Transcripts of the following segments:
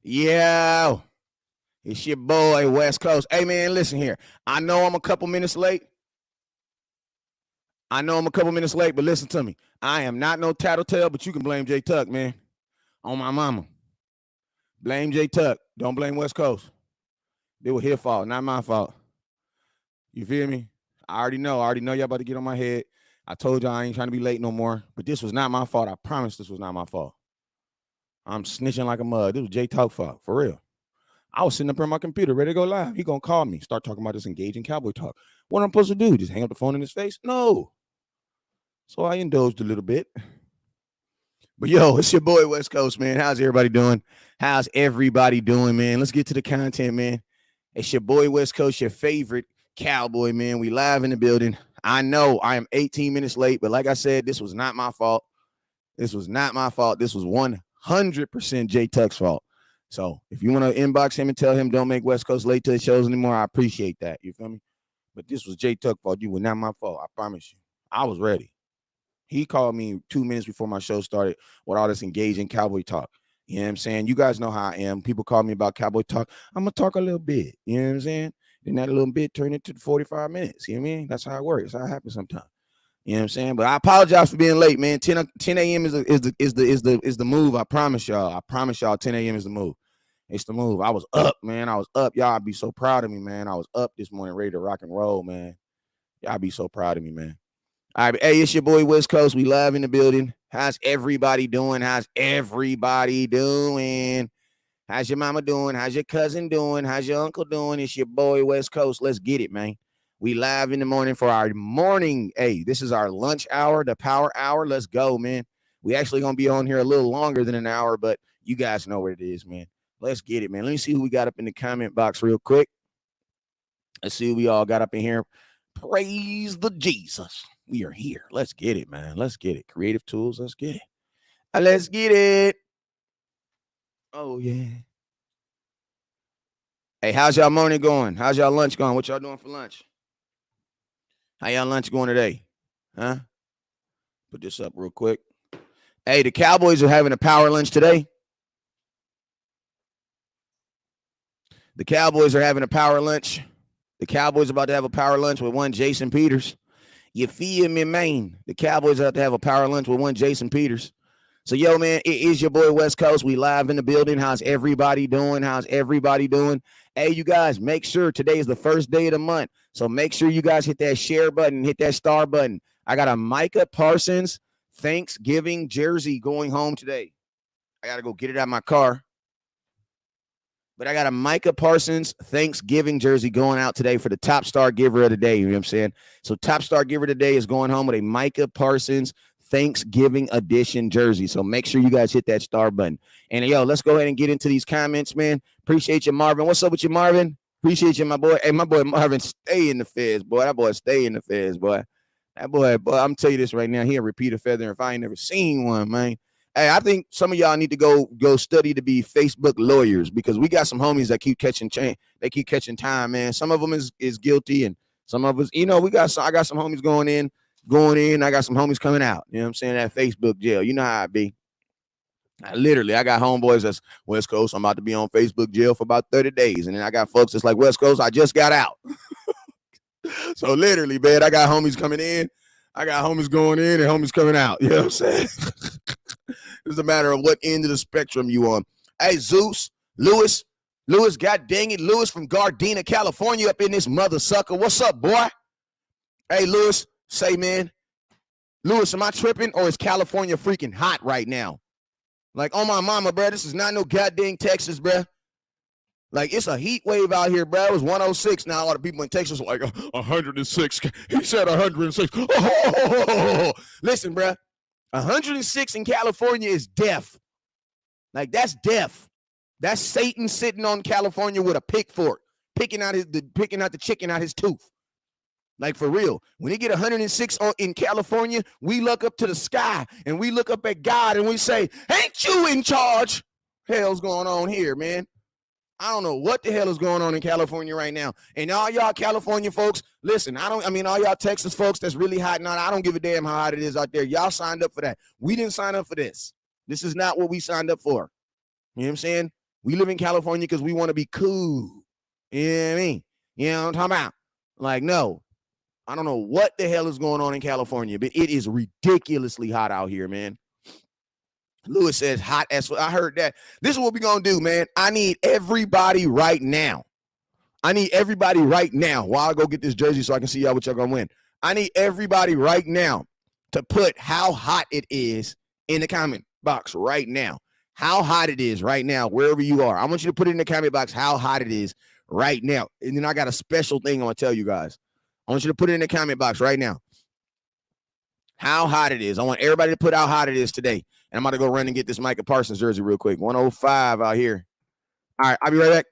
Yeah, it's your boy, West Coast. Hey, man, listen here. I know I'm a couple minutes late. But listen to me. I am not no tattletale, but you can blame J Tuck, man. On my mama. Blame J Tuck. Don't blame West Coast. It was his fault, not my fault. You feel me? I already know y'all about to get on my head. I told y'all I ain't trying to be late no more, but this was not my fault. I promise this was not my fault. I'm snitching like a mud. This was J Tuck's fault, for real. I was sitting up on my computer, ready to go live. He gonna call me, start talking about this engaging cowboy talk. What I'm supposed to do? Just hang up the phone in his face? No. So I indulged a little bit. But yo, it's your boy West Coast, man. How's everybody doing? Man? Let's get to the content, man. It's your boy West Coast, your favorite cowboy, man. We live in the building. I know I am 18 minutes late, but like I said, this was not my fault. This was 100% J Tuck's fault. So if you want to inbox him and tell him don't make West Coast late to the shows anymore, I appreciate that. You feel me? But this was J Tuck's fault. You were not my fault. I promise you. I was ready. He called me 2 minutes before my show started with all this engaging cowboy talk. You know what I'm saying? You guys know how I am. People call me about cowboy talk. I'm going to talk a little bit. You know what I'm saying? Then that little bit turned into 45 minutes. You know what I mean? That's how it works. That's how it happens sometimes. You know what I'm saying? But I apologize for being late, man. 10 a.m. is the move. I promise y'all. 10 a.m. is the move. It's the move. I was up, man. I was up. Y'all be so proud of me, man. I was up this morning ready to rock and roll, man. Y'all be so proud of me, man. All right, hey, it's your boy West Coast. We live in the building. How's everybody doing? How's your mama doing? How's your cousin doing? How's your uncle doing? It's your boy West Coast. Let's get it, man. We live in the morning for our morning. Hey, this is our lunch hour, the power hour. Let's go, man. We actually going to be on here a little longer than an hour, but you guys know what it is, man. Let's get it, man. Let me see who we got up in the comment box real quick. Let's see who we all got up in here. Praise the Jesus. We are here. Let's get it, man. Let's get it. Creative tools. Let's get it. Let's get it. Oh, yeah. Hey, how's y'all morning going? How's y'all lunch going? What y'all doing for lunch? How y'all lunch going today? Huh? Put this up real quick. Hey, the Cowboys are having a power lunch today. The Cowboys are having a power lunch. The Cowboys are about to have a power lunch with one Jason Peters. You feel me, man? The Cowboys have to have a power lunch with one Jason Peters. So, yo, man, it is your boy West Coast. We live in the building. How's everybody doing? Hey, you guys, make sure today is the first day of the month. So make sure you guys hit that share button, hit that star button. I got a Micah Parsons Thanksgiving jersey going home today. I got to go get it out of my car. But I got a Micah Parsons Thanksgiving jersey going out today for the top star giver of the day. You know what I'm saying? So top star giver today is going home with a Micah Parsons Thanksgiving edition jersey. So make sure you guys hit that star button. And yo, let's go ahead and get into these comments, man. Appreciate you, Marvin. What's up with you, Marvin? Appreciate you, my boy. Hey, my boy Marvin, stay in the feds, boy. That boy stay in the feds, boy. That boy, I'm telling you this right now. He'll repeat a feather if I ain't never seen one, man. Hey, I think some of y'all need to go study to be Facebook lawyers because we got some homies that keep catching they keep catching time, man. Some of them is guilty, and some of us, I got some homies going in. I got some homies coming out. You know what I'm saying? That Facebook jail. You know how it be. I got homeboys that's West Coast. I'm about to be on Facebook jail for about 30 days. And then I got folks that's like, West Coast, I just got out. So literally, man, I got homies coming in. I got homies going in and homies coming out. You know what I'm saying? It's a matter of what end of the spectrum you on. Hey, Zeus, Lewis, god dang it, Lewis from Gardena, California up in this mother sucker. What's up, boy? Hey, Lewis, say, man, Lewis, am I tripping or is California freaking hot right now? Like, oh, my mama, bro, this is not no goddamn Texas, bro. Like, it's a heat wave out here, bro. It was 106. Now, a lot of people in Texas are like, 106. He said 106. Oh. Listen, bro. 106 in California is death. Like, that's death. That's Satan sitting on California with a pitchfork, picking out the chicken out his tooth. Like, for real. When he get 106 in California, we look up to the sky and we look up at God and we say, ain't you in charge? Hell's going on here, man. I don't know what the hell is going on in California right now. And all y'all California folks, listen, all y'all Texas folks that's really hot now, I don't give a damn how hot it is out there. Y'all signed up for that. We didn't sign up for this. This is not what we signed up for. You know what I'm saying? We live in California because we want to be cool. You know what I mean? You know what I'm talking about? Like, no. I don't know what the hell is going on in California, but it is ridiculously hot out here, man. Lewis says hot as I heard that. This is what we're going to do, man. I need everybody right now. I need everybody right now while I go get this jersey so I can see y'all what y'all going to win. I need everybody right now to put how hot it is in the comment box right now. How hot it is right now, wherever you are. I want you to put it in the comment box how hot it is right now. And then I got a special thing I'm going to tell you guys. I want you to put it in the comment box right now. How hot it is. I want everybody to put how hot it is today. And I'm about to go run and get this Micah Parsons jersey real quick. 105 out here. All right, I'll be right back.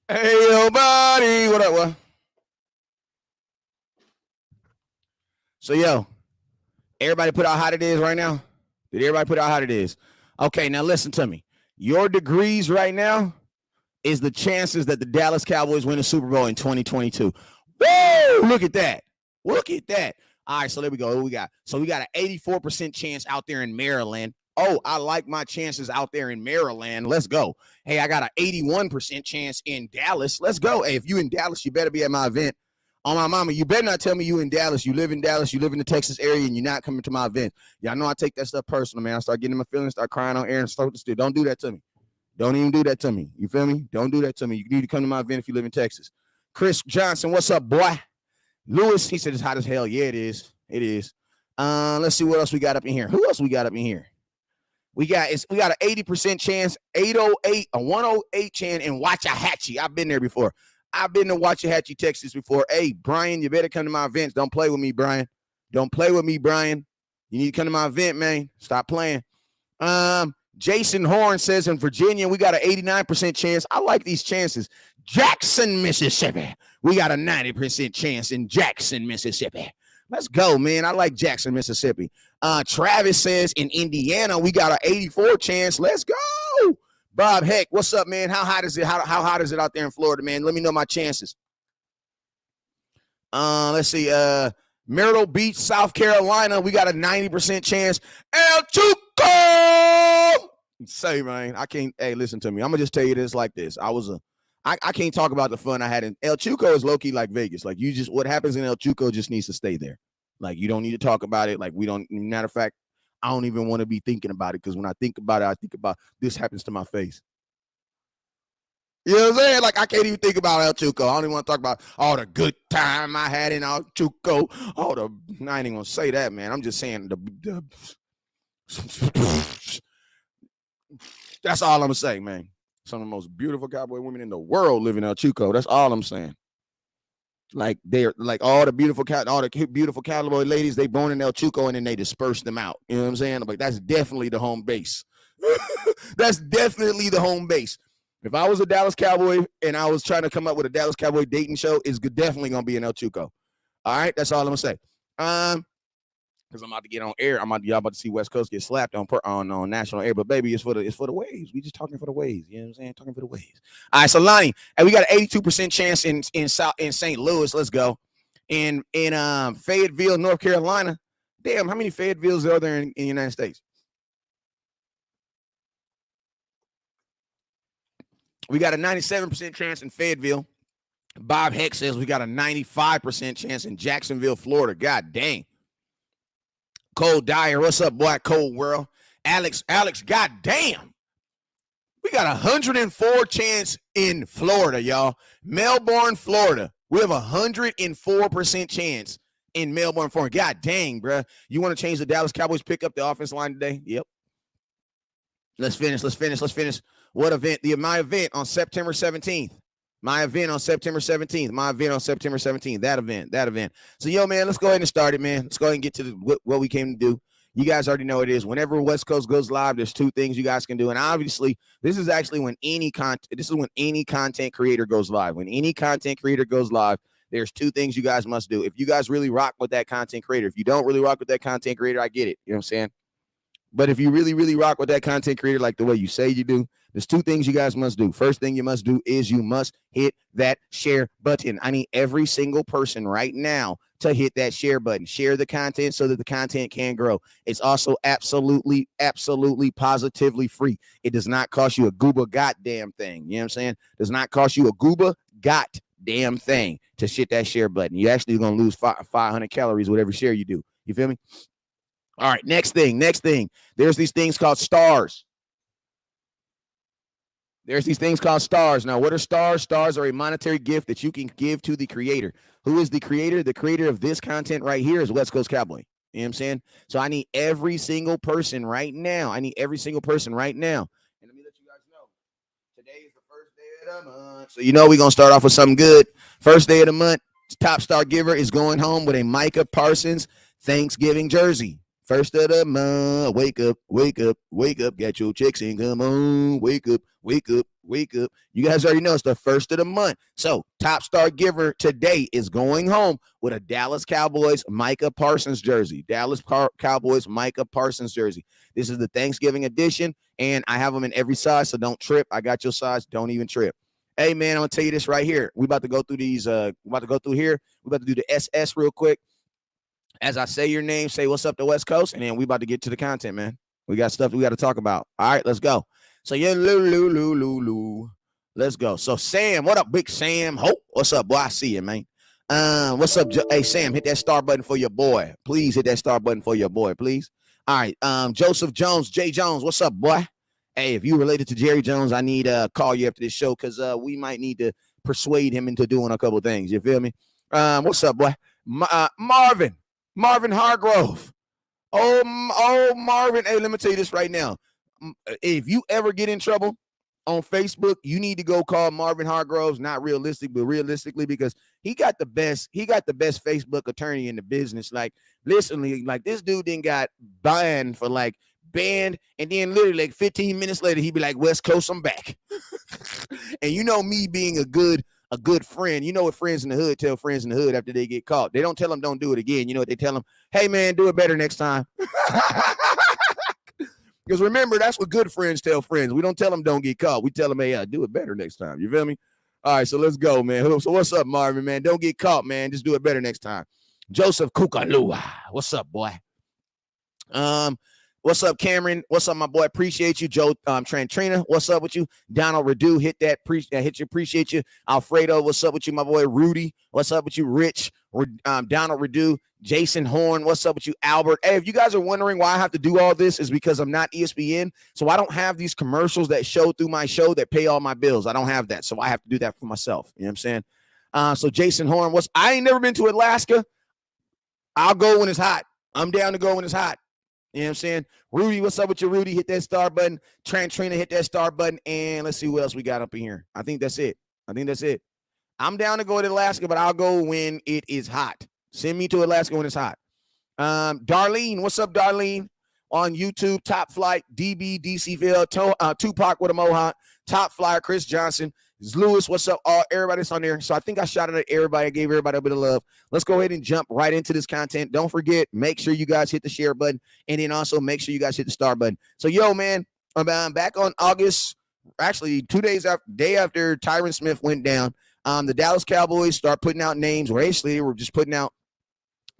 Hey, yo, buddy. What up, what? So, yo, everybody put out how hot it is right now? Did everybody put out how hot it is? Okay, now listen to me. Your degrees right now is the chances that the Dallas Cowboys win the Super Bowl in 2022. Woo! Look at that. Look at that. All right, so there we go. What we got? So we got an 84% chance out there in Maryland. Oh, I like my chances out there in Maryland. Let's go. Hey, I got an 81% chance in Dallas. Let's go. Hey, if you in Dallas, you better be at my event. On my mama, you better not tell me you in Dallas. You live in Dallas. You live in the Texas area, and you're not coming to my event. Y'all know I take that stuff personal, man. I start getting in my feelings, start crying on air, and start to steal. Don't do that to me. Don't even do that to me. You feel me? Don't do that to me. You need to come to my event if you live in Texas. Chris Johnson, what's up, boy? Lewis, he said it's hot as hell. Yeah, it is. It is. Let's see what else we got up in here. Who else we got up in here? We got an 80% chance, 808, a 108 chance in Waxahachie. I've been there before. I've been to Waxahachie, Texas before. Hey, Brian, you better come to my events. Don't play with me, Brian. Don't play with me, Brian. You need to come to my event, man. Stop playing. Jason Horn says in Virginia, we got an 89% chance. I like these chances. Jackson, Mississippi. We got a 90% chance in Jackson, Mississippi. Let's go, man. I like Jackson, Mississippi. Travis says in Indiana, we got an 84 chance. Let's go. Bob Heck, what's up, man? How hot is it? How hot is it out there in Florida, man? Let me know my chances. Let's see. Myrtle Beach, South Carolina, we got a 90% chance. El Chuco! Say, man, I can't. Hey, listen to me. I'm gonna just tell you this like this. I can't talk about the fun I had in El Chuco. Is low key like Vegas. Like you just what happens in El Chuco just needs to stay there. Like you don't need to talk about it. Like we don't. Matter of fact, I don't even want to be thinking about it because when I think about it, I think about this happens to my face. You know what I'm saying? Like I can't even think about El Chuco. I don't even want to talk about all the good time I had in El Chuco. I ain't even gonna say that, man. I'm just saying that's all I'm gonna say, man. Some of the most beautiful cowboy women in the world live in El Chuco. That's all I'm saying. Like they're like all the beautiful cowboy ladies, they born in El Chuco and then they disperse them out. You know what I'm saying? Like that's definitely the home base. That's definitely the home base. If I was a Dallas Cowboy and I was trying to come up with a Dallas Cowboy dating show, it's definitely gonna be in El Chuco. All right, that's all I'm gonna say. Because I'm about to get on air. Y'all about to see West Coast get slapped on national air. But baby, it's for the waves. We just talking for the waves. You know what I'm saying? Talking for the waves. All right, so Lonnie, and we got an 82% chance in St. Louis. Let's go. In Fayetteville, North Carolina. Damn, how many Fayettevilles are there in the United States? We got a 97% chance in Fayetteville. Bob Heck says we got a 95% chance in Jacksonville, Florida. God dang. Cole Dyer, what's up, boy? Cold World. Alex, god damn. We got 104 chance in Florida, y'all. Melbourne, Florida. We have 104% chance in Melbourne, Florida. God dang, bro. You want to change the Dallas Cowboys pick up the offense line today? Yep. Let's finish. What event? My event on September 17th. My event on September 17th. That event. So, yo, man, let's go ahead and start it, man. Let's go ahead and get to what we came to do. You guys already know it is. Whenever West Coast goes live, there's two things you guys can do. And obviously, this is actually when any content creator goes live. When any content creator goes live, there's two things you guys must do. If you guys really rock with that content creator, if you don't really rock with that content creator, I get it. You know what I'm saying? But if you really, really rock with that content creator like the way you say you do, there's two things you guys must do. First thing you must do is you must hit that share button. I need every single person right now to hit that share button. Share the content so that the content can grow. It's also absolutely, positively free. It does not cost you a gooba goddamn thing. You know what I'm saying? It does not cost you a gooba goddamn thing to hit that share button. You're actually going to lose 500 calories with every share you do. You feel me? All right, next thing. There's these things called stars. Now, what are stars? Stars are a monetary gift that you can give to the creator. Who is the creator? The creator of this content right here is West Coast Cowboy. You know what I'm saying? So I need every single person right now. And let me let you guys know, today is the first day of the month. So we're going to start off with something good. First day of the month, top star giver is going home with a Micah Parsons Thanksgiving jersey. First of the month, wake up, get your chicks in, come on, wake up. You guys already know it's the first of the month. So top star giver today is going home with a Dallas Cowboys Micah Parsons jersey. Cowboys Micah Parsons jersey. This is the Thanksgiving edition, and I have them in every size, so don't trip. I got your size, don't even trip. Hey, man, I'm going to tell you this right here. We about to go through these. We're about to do the SS real quick. As I say your name, say what's up to West Coast, and then we about to get to the content, man. We got stuff we got to talk about. All right, let's go. So, yeah, let's go. So, Sam, what up, Big Sam? Hope, what's up, boy? I see you, man. What's up? Hey, Sam, hit that star button for your boy. Please hit that star button for your boy, please. All right, Joseph Jones, Jay Jones, what's up, boy? Hey, if you related to Jerry Jones, I need to call you after this show because we might need to persuade him into doing a couple things. You feel me? What's up, boy? Marvin Hargrove. Oh, Marvin. Hey, let me tell you this right now. If you ever get in trouble on Facebook, you need to go call Marvin Hargroves, not realistic, but realistically, because he got the best Facebook attorney in the business. Like, literally, like this dude then got banned, and then literally 15 minutes later, he'd be like, West Coast, I'm back. And me being a good friend, what friends in the hood tell friends in the hood after they get caught. They don't tell them don't do it again. You know what they tell them? Hey, man, do it better next time. Because remember, that's what good friends tell friends. We don't tell them don't get caught. We tell them, hey, do it better next time. You feel me? All right, so let's go, man. So what's up, Marvin, man? Don't get caught, man. Just do it better next time. Joseph Kukalua. What's up, boy? What's up, Cameron? What's up, my boy? Appreciate you. Joe Trantrina, what's up with you? Donald Redu, hit you, appreciate you. Alfredo, what's up with you, my boy? Rudy, what's up with you? Rich, Donald Redu, Jason Horn, what's up with you? Albert. Hey, if you guys are wondering why I have to do all this, is because I'm not ESPN, so I don't have these commercials that show through my show that pay all my bills. I don't have that, so I have to do that for myself. You know what I'm saying? So Jason Horn, I ain't never been to Alaska. I'll go when it's hot. I'm down to go when it's hot. You know what I'm saying? Rudy, what's up with you, Rudy? Hit that star button. Trina, hit that star button. And let's see what else we got up in here. I think that's it. I'm down to go to Alaska, but I'll go when it is hot. Send me to Alaska when it's hot. Darlene, what's up, Darlene? On YouTube, Top Flight, DB, DCville, Tupac with a Mohawk, Top Flyer, Chris Johnson. Lewis, what's up? Everybody's on there. So I think I shouted at everybody. I gave everybody a bit of love. Let's go ahead and jump right into this content. Don't forget, make sure you guys hit the share button. And then also make sure you guys hit the star button. So, yo, man, I'm back on August, actually 2 days after Tyron Smith went down. The Dallas Cowboys start putting out names. Or actually, we're just putting out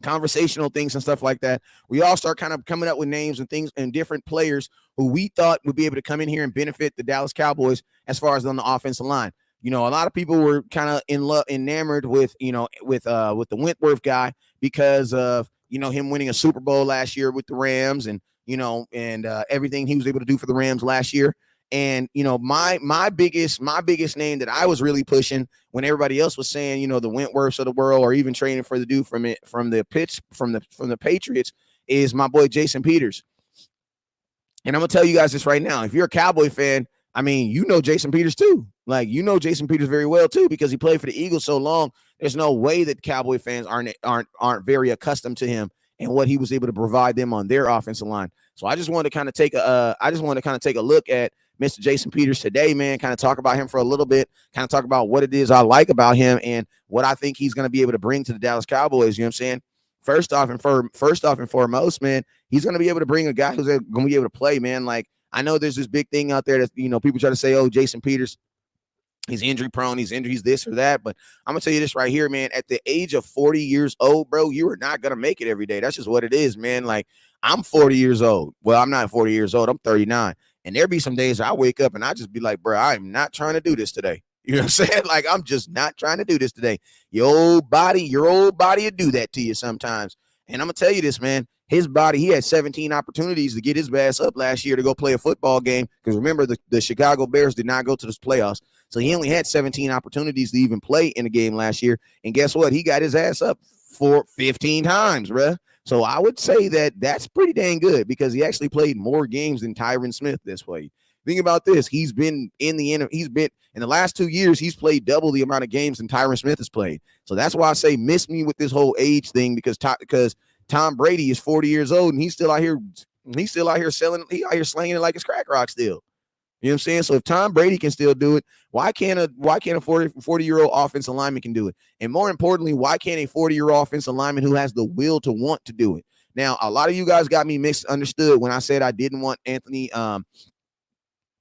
conversational things and stuff like that. We all start kind of coming up with names and things and different players who we thought would be able to come in here and benefit the Dallas Cowboys as far as on the offensive line. A lot of people were kind of enamored with the Wentworth guy because of, him winning a Super Bowl last year with the Rams and everything he was able to do for the Rams last year. And, my biggest name that I was really pushing when everybody else was saying, the Wentworths of the world, or even training for the dude from the Patriots, is my boy, Jason Peters. And I'm going to tell you guys this right now. If you're a Cowboy fan, I mean, you know Jason Peters too. Like, you know Jason Peters very well too, because he played for the Eagles so long. There's no way that Cowboy fans aren't very accustomed to him and what he was able to provide them on their offensive line. So I just wanted to kind of take a look at Mr. Jason Peters today, man. Kind of talk about him for a little bit. Kind of talk about what it is I like about him and what I think he's going to be able to bring to the Dallas Cowboys. You know what I'm saying? First off and foremost, man, he's going to be able to bring a guy who's going to be able to play, man. Like, I know there's this big thing out there that, you know, people try to say, oh, Jason Peters, he's injury prone, he's injured, he's this or that. But I'm going to tell you this right here, man. At the age of 40 years old, bro, you are not going to make it every day. That's just what it is, man. Like, I'm 40 years old. Well, I'm not 40 years old. I'm 39. And there be some days I wake up and I just be like, bro, I'm not trying to do this today. You know what I'm saying? Like, I'm just not trying to do this today. Your old body will do that to you sometimes. And I'm going to tell you this, man. His body, he had 17 opportunities to get his ass up last year to go play a football game. Because remember, the Chicago Bears did not go to the playoffs. So he only had 17 opportunities to even play in a game last year. And guess what? He got his ass up for 15 times, bruh. So I would say that that's pretty dang good because he actually played more games than Tyron Smith this way. Think about this. He's been in the last 2 years, he's played double the amount of games than Tyron Smith has played. So that's why I say miss me with this whole age thing because Tom Brady is 40 years old and he's still out here slanging it like it's crack rock still. You know what I'm saying? So if Tom Brady can still do it, why can't a 40-year-old offensive lineman can do it? And more importantly, why can't a 40-year-old offensive lineman who has the will to want to do it? Now, a lot of you guys got me misunderstood when I said I didn't want when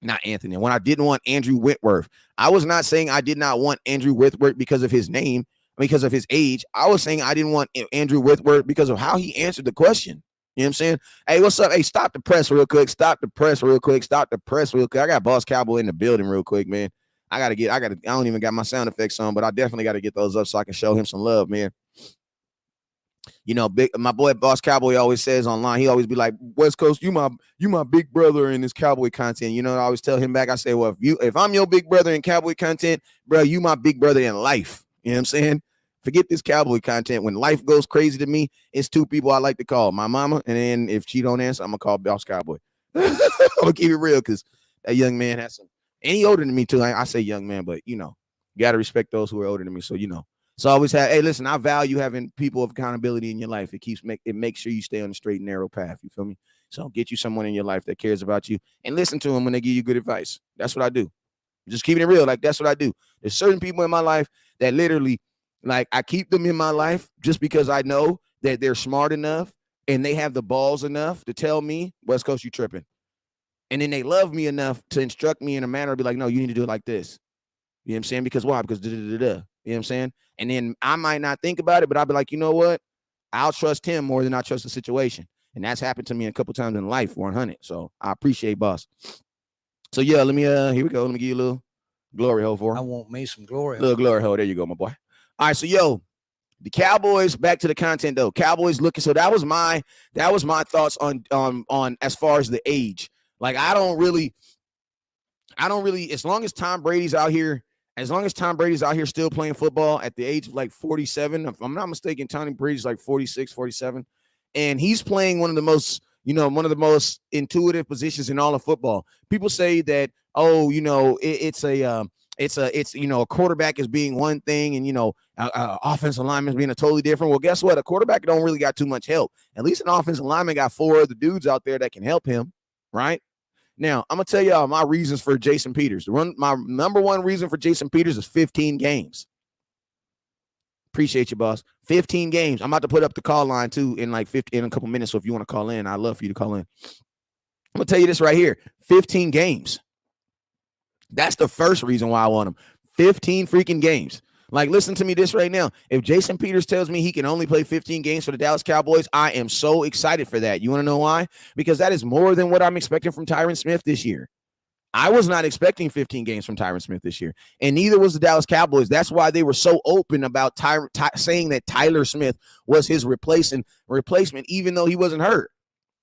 I didn't want Andrew Whitworth. I was not saying I did not want Andrew Whitworth because of his name, because of his age. I was saying I didn't want Andrew Whitworth because of how he answered the question. You know what I'm saying? Hey, what's up? Hey, stop the press real quick. I got Boss Cowboy in the building real quick, man. I don't even got my sound effects on, but I definitely got to get those up so I can show him some love, man. You know, my boy Boss Cowboy always says online, he always be like, West Coast, you my big brother in this Cowboy content. You know, I always tell him back, I say, well, if I'm your big brother in Cowboy content, bro, you my big brother in life. You know what I'm saying? Forget this Cowboy content. When life goes crazy to me, it's two people I like to call. My mama, and then if she don't answer, I'm going to call Boss Cowboy. I'm going to keep it real because that young man has some. And he older than me, too. I say young man, but, you know, you got to respect those who are older than me. So, you know. So I always have, hey, listen, I value having people of accountability in your life. It makes sure you stay on the straight and narrow path. You feel me? So get you someone in your life that cares about you and listen to them when they give you good advice. That's what I do. Just keeping it real. Like, that's what I do. There's certain people in my life that literally, like, I keep them in my life just because I know that they're smart enough and they have the balls enough to tell me, West Coast, you tripping. And then they love me enough to instruct me in a manner to be like, no, you need to do it like this. You know what I'm saying? Because why? Because You know what I'm saying? And then I might not think about it, but I'll be like, you know what? I'll trust him more than I trust the situation. And that's happened to me a couple times in life, 100. So I appreciate Boss. So yeah, here we go. Let me give you a little glory hole for him. I want me some glory. Little glory hole. There you go, my boy. All right, so yo, the Cowboys, back to the content though. Cowboys looking. So that was my thoughts on as far as the age. Like, I don't really, as long as Tom Brady's out here still playing football at the age of like 47, if I'm not mistaken, Tom Brady's like 46, 47, and he's playing one of the most intuitive positions in all of football. People say that, oh, you know, it's a quarterback is being one thing and, you know, offensive lineman is being a totally different. Well, guess what? A quarterback don't really got too much help. At least an offensive lineman got 4 other dudes out there that can help him, right? Now, I'm going to tell y'all my reasons for Jason Peters. My number one reason for Jason Peters is 15 games. Appreciate you, boss. 15 games. I'm about to put up the call line, too, in a couple minutes. So if you want to call in, I'd love for you to call in. I'm going to tell you this right here. 15 games. That's the first reason why I want him. 15 freaking games. Like, listen to me this right now. If Jason Peters tells me he can only play 15 games for the Dallas Cowboys, I am so excited for that. You want to know why? Because that is more than what I'm expecting from Tyron Smith this year. I was not expecting 15 games from Tyron Smith this year, and neither was the Dallas Cowboys. That's why they were so open about saying that Tyler Smith was his replacement, even though he wasn't hurt.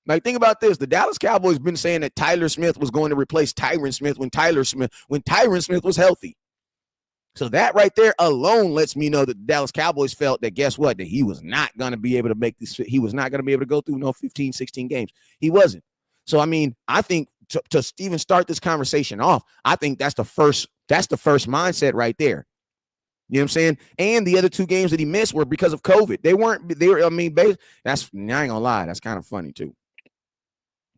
Like, think about this. The Dallas Cowboys been saying that Tyler Smith was going to replace Tyron Smith when Tyron Smith was healthy. So that right there alone lets me know that the Dallas Cowboys felt that, guess what, that he was not going to be able to make this. He was not going to be able to go through 15, 16 games. He wasn't. So, I mean, I think to even start this conversation off, I think that's the first mindset right there. You know what I'm saying? And the other two games that he missed were because of COVID. They were, I mean, I ain't gonna lie. That's kind of funny too.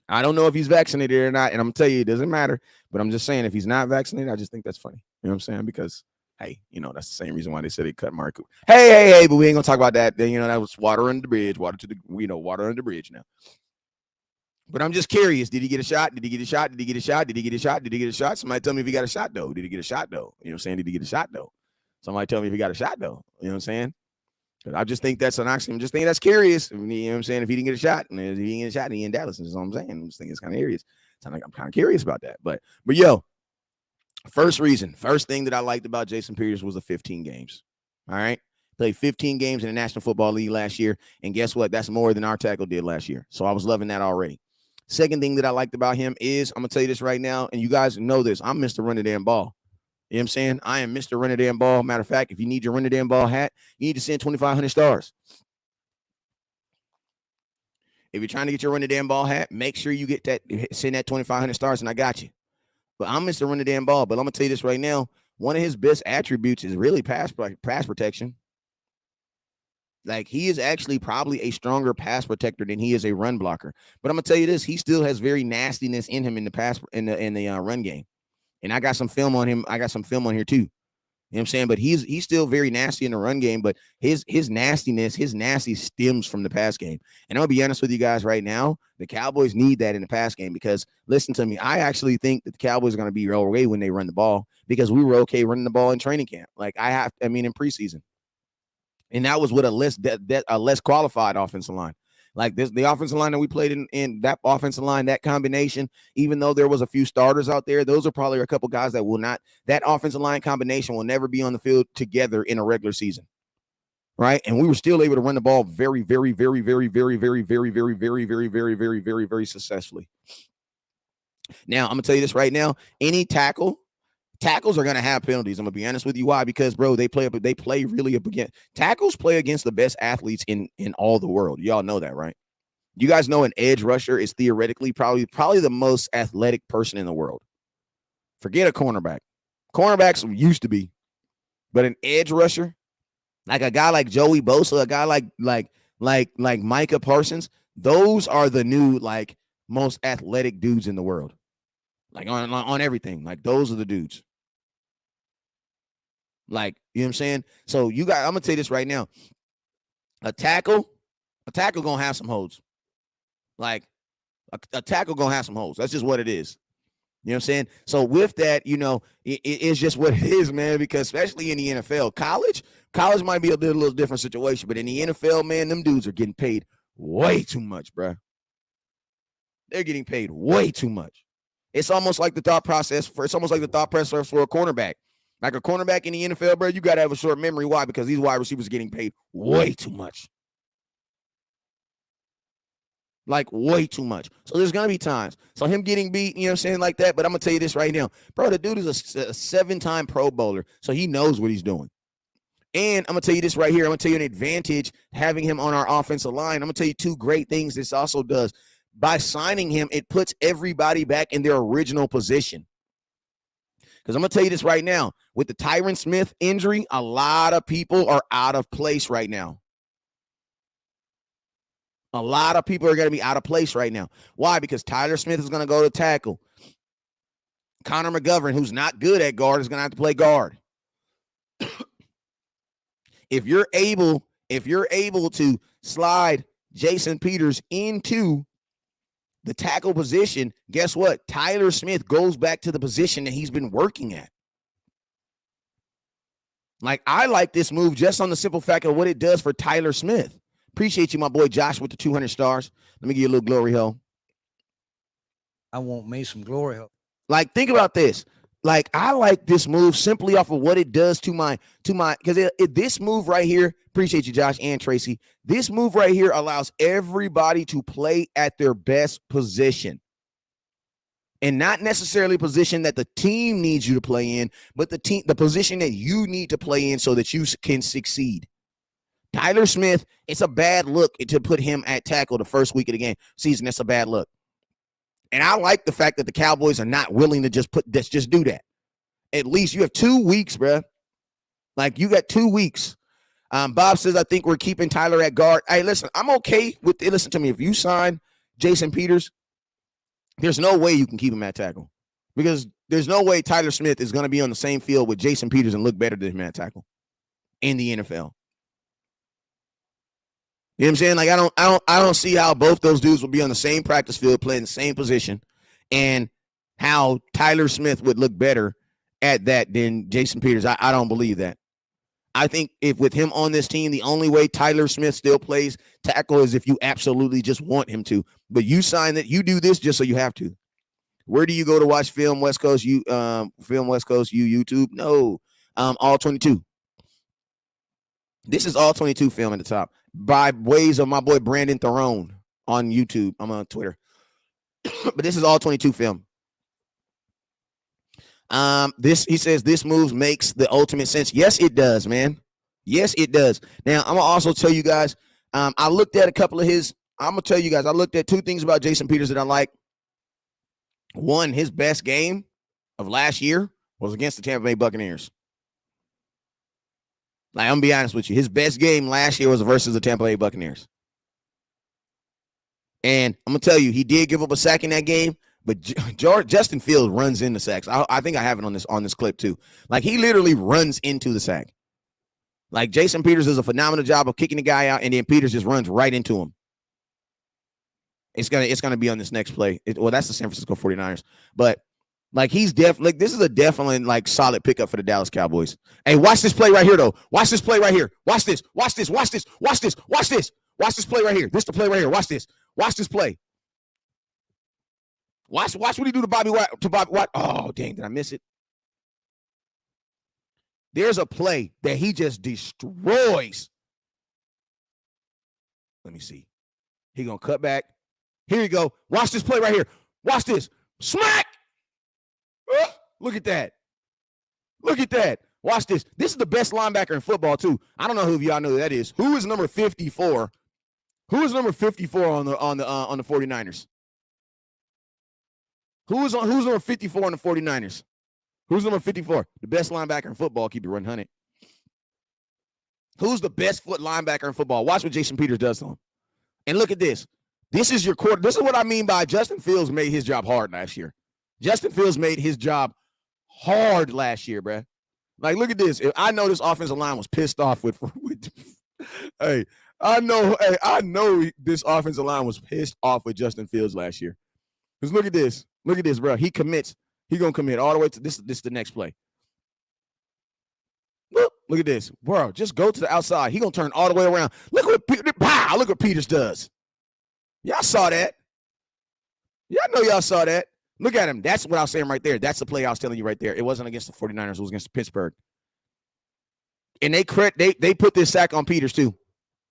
I don't know if he's vaccinated or not. And I'm gonna tell you, it doesn't matter. But I'm just saying, if he's not vaccinated, I just think that's funny. You know what I'm saying? Because, hey, that's the same reason why they said they cut Mark. Hey, but we ain't gonna talk about that. Then, that was water under the bridge, water under the bridge now. But I'm just curious. Did he get a shot? Did he get a shot? Did he get a shot? Did he get a shot? Did he get a shot? Somebody tell me if he got a shot, though. Did he get a shot, though? You know what I'm saying? Did he get a shot, though? Somebody tell me if he got a shot, though. You know what I'm saying? I just think that's an oxymoron. Just think that's curious. You know what I'm saying? If he didn't get a shot, and if he didn't get a shot, and he in Dallas, that's what I'm saying. I just think it's kind of curious. I'm kind of curious about that. But yo, first thing that I liked about Jason Peters was the 15 games. All right. Played 15 games in the National Football League last year. And guess what? That's more than our tackle did last year. So I was loving that already. Second thing that I liked about him is, I'm going to tell you this right now, and you guys know this, I'm Mr. Run the Damn Ball. You know what I'm saying? I am Mr. Run the Damn Ball. Matter of fact, if you need your Run the Damn Ball hat, you need to send 2,500 stars. If you're trying to get your Run the Damn Ball hat, make sure you get that, send that 2,500 stars, and I got you. But I'm Mr. Run the Damn Ball. But I'm going to tell you this right now, one of his best attributes is really pass protection. Like, he is actually probably a stronger pass protector than he is a run blocker. But I'm gonna tell you this: he still has very nastiness in him in the run game. And I got some film on him. I got some film on here too. You know what I'm saying? But he's still very nasty in the run game. But his nasty stems from the pass game. And I'll be honest with you guys right now: the Cowboys need that in the pass game, because listen to me, I actually think that the Cowboys are gonna be okay when they run the ball, because we were okay running the ball in training camp. In preseason. And that was with a less qualified offensive line. Like the offensive line that we played in that offensive line, that combination, even though there was a few starters out there, those are probably a couple guys that offensive line combination will never be on the field together in a regular season. Right. And we were still able to run the ball very, very, very, very, very, very, very, very, very, very, very, very, very, very successfully. Now, I'm going to tell you this right now. Any tackles are going to have penalties. I'm going to be honest with you. Why? Because, bro, they play really up against tackles, play against the best athletes in all the world. Y'all know that, right? You guys know an edge rusher is theoretically probably the most athletic person in the world. Forget a cornerback. Cornerbacks used to be, but an edge rusher, like a guy like Joey Bosa, a guy like Micah Parsons, those are the new most athletic dudes in the world. Like on everything. Like those are the dudes. Like, you know what I'm saying? So I'm gonna tell you this right now. A tackle gonna have some holes. Like a tackle gonna have some holes. That's just what it is. You know what I'm saying? So with that, it's just what it is, man, because especially in the NFL, college might be a little different situation, but in the NFL, man, them dudes are getting paid way too much, bro. They're getting paid way too much. It's almost like the thought process for a cornerback. Like a cornerback in the NFL, bro, you got to have a short memory. Why? Because these wide receivers are getting paid way too much. Like way too much. So there's going to be times. So him getting beat, you know what I'm saying, like that. But I'm going to tell you this right now. Bro, the dude is a 7-time Pro Bowler. So he knows what he's doing. And I'm going to tell you this right here. I'm going to tell you an advantage having him on our offensive line. I'm going to tell you two great things this also does. By signing him, it puts everybody back in their original position. Because I'm going to tell you this right now. With the Tyron Smith injury, a lot of people are out of place right now. A lot of people are going to be out of place right now. Why? Because Tyler Smith is going to go to tackle. Connor McGovern, who's not good at guard, is going to have to play guard. If you're able to slide Jason Peters into the tackle position, guess what? Tyler Smith goes back to the position that he's been working at. Like, I like this move just on the simple fact of what it does for Tyler Smith. Appreciate you, my boy Josh, with the 200 stars. Let me give you a little glory hole. I want me some glory hole. Like, think about this. Like, I like this move simply off of what it does to my, because this move right here, appreciate you, Josh and Tracy. This move right here allows everybody to play at their best position. And not necessarily position that the team needs you to play in, but the position that you need to play in so that you can succeed. Tyler Smith, it's a bad look to put him at tackle the first week of the season. That's a bad look. And I like the fact that the Cowboys are not willing to just do that. At least you have 2 weeks, bro. Like, you got 2 weeks. Bob says, I think we're keeping Tyler at guard. Hey, listen, I'm okay with it. Listen to me. If you sign Jason Peters, there's no way you can keep him at tackle, because there's no way Tyler Smith is going to be on the same field with Jason Peters and look better than him at tackle in the NFL. You know what I'm saying? Like, I don't see how both those dudes will be on the same practice field playing the same position, and how Tyler Smith would look better at that than Jason Peters. I don't believe that. I think if with him on this team, the only way Tyler Smith still plays tackle is if you absolutely just want him to. But you sign that, you do this just so you have to. Where do you go to watch film West Coast? Film West Coast, YouTube? No. All 22. This is all 22 film at the top by ways of my boy Brandon Theron on YouTube. I'm on Twitter. But this is all 22 film. He says this move makes the ultimate sense. Yes, it does, man. Yes, it does. Now, I'm gonna also tell you guys, I looked at a couple of his. I'm gonna tell you guys, I looked at 2 things about Jason Peters that I like. One, his best game of last year was against the Tampa Bay Buccaneers. Like, I'm gonna be honest with you, his best game last year was versus the Tampa Bay Buccaneers. And I'm gonna tell you, he did give up a sack in that game. But Justin Fields runs into sacks. I think I have it on this clip too. Like, he literally runs into the sack. Like, Jason Peters does a phenomenal job of kicking the guy out, and then Peters just runs right into him. It's gonna be on this next play. Well, that's the San Francisco 49ers. But like, he's definitely, this is a definitely like solid pickup for the Dallas Cowboys. Hey, watch this play right here though. Watch this play right here. Watch this. Watch this. Watch this. Watch this. Watch this. Watch this play right here. This is the play right here. Watch this. Watch this play. Watch what he do to Bobby White. Oh, dang, did I miss it? There's a play that he just destroys. Let me see. He gonna cut back. Here you go. Watch this play right here. Watch this. Smack! Look at that. Look at that. Watch this. This is the best linebacker in football, too. I don't know who of y'all know who that is. Who is number 54? Who is number 54 on the 49ers? Who's number 54 on the 49ers? Who's number 54? The best linebacker in football. Keep it 100. Who's the best foot linebacker in football? Watch what Jason Peters does to him. And look at this. This is your quarter. This is what I mean by Justin Fields made his job hard last year. Justin Fields made his job hard last year, bruh. Like, look at this. I know this offensive line was pissed off with hey, I know this offensive line was pissed off with Justin Fields last year. Because look at this. Look at this, bro. He commits. He's going to commit all the way to this. This is the next play. Look at this. Bro, just go to the outside. He's going to turn all the way around. Look what Peters does. Y'all saw that. Y'all know y'all saw that. Look at him. That's what I was saying right there. That's the play I was telling you right there. It wasn't against the 49ers. It was against Pittsburgh. And they put this sack on Peters too.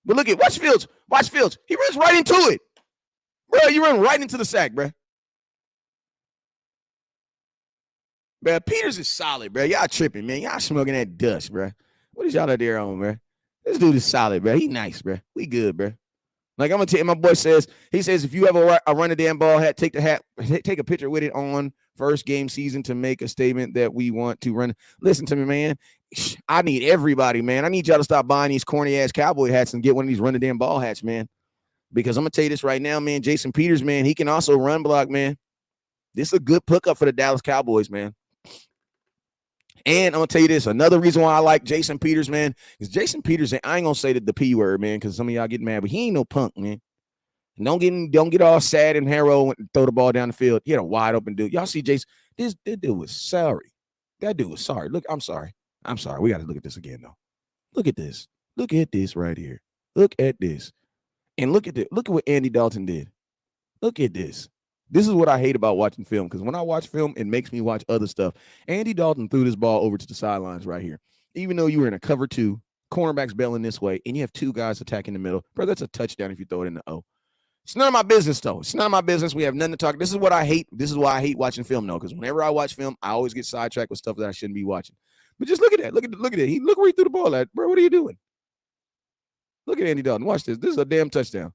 But look at, watch Fields. Watch Fields. He runs right into it. Bro, you run right into the sack, bro. Bro, Peters is solid, bro. Y'all tripping, man. Y'all smoking that dust, bro. What is y'all out there on, bro? This dude is solid, bro. He nice, bro. We good, bro. Like, I'm gonna tell you, my boy says, if you ever run a damn ball hat, take a picture with it on first game season to make a statement that we want to run. Listen to me, man. I need everybody, man. I need y'all to stop buying these corny ass cowboy hats and get one of these run the damn ball hats, man. Because I'm gonna tell you this right now, man. Jason Peters, man, he can also run block, man. This is a good pickup for the Dallas Cowboys, man. And I'm going to tell you this, another reason why I like Jason Peters, man, is Jason Peters, I ain't going to say the P word, man, because some of y'all get mad, but he ain't no punk, man. Don't get all sad and harrow and throw the ball down the field. He had a wide open dude. Y'all see Jason, this dude was sorry. That dude was sorry. Look, I'm sorry. We got to look at this again, though. Look at this. Look at this right here. Look at this. And look at what Andy Dalton did. Look at this. This is what I hate about watching film, because when I watch film, it makes me watch other stuff. Andy Dalton threw this ball over to the sidelines right here. Even though you were in a cover 2, cornerback's bailing this way, and you have 2 guys attacking the middle. Bro, that's a touchdown if you throw it in the O. It's none of my business, though. It's none of my business. We have nothing to talk. This is what I hate. This is why I hate watching film, though, because whenever I watch film, I always get sidetracked with stuff that I shouldn't be watching. But just look at that. Look at it. Look where he threw the ball at. Bro, what are you doing? Look at Andy Dalton. Watch this. This is a damn touchdown.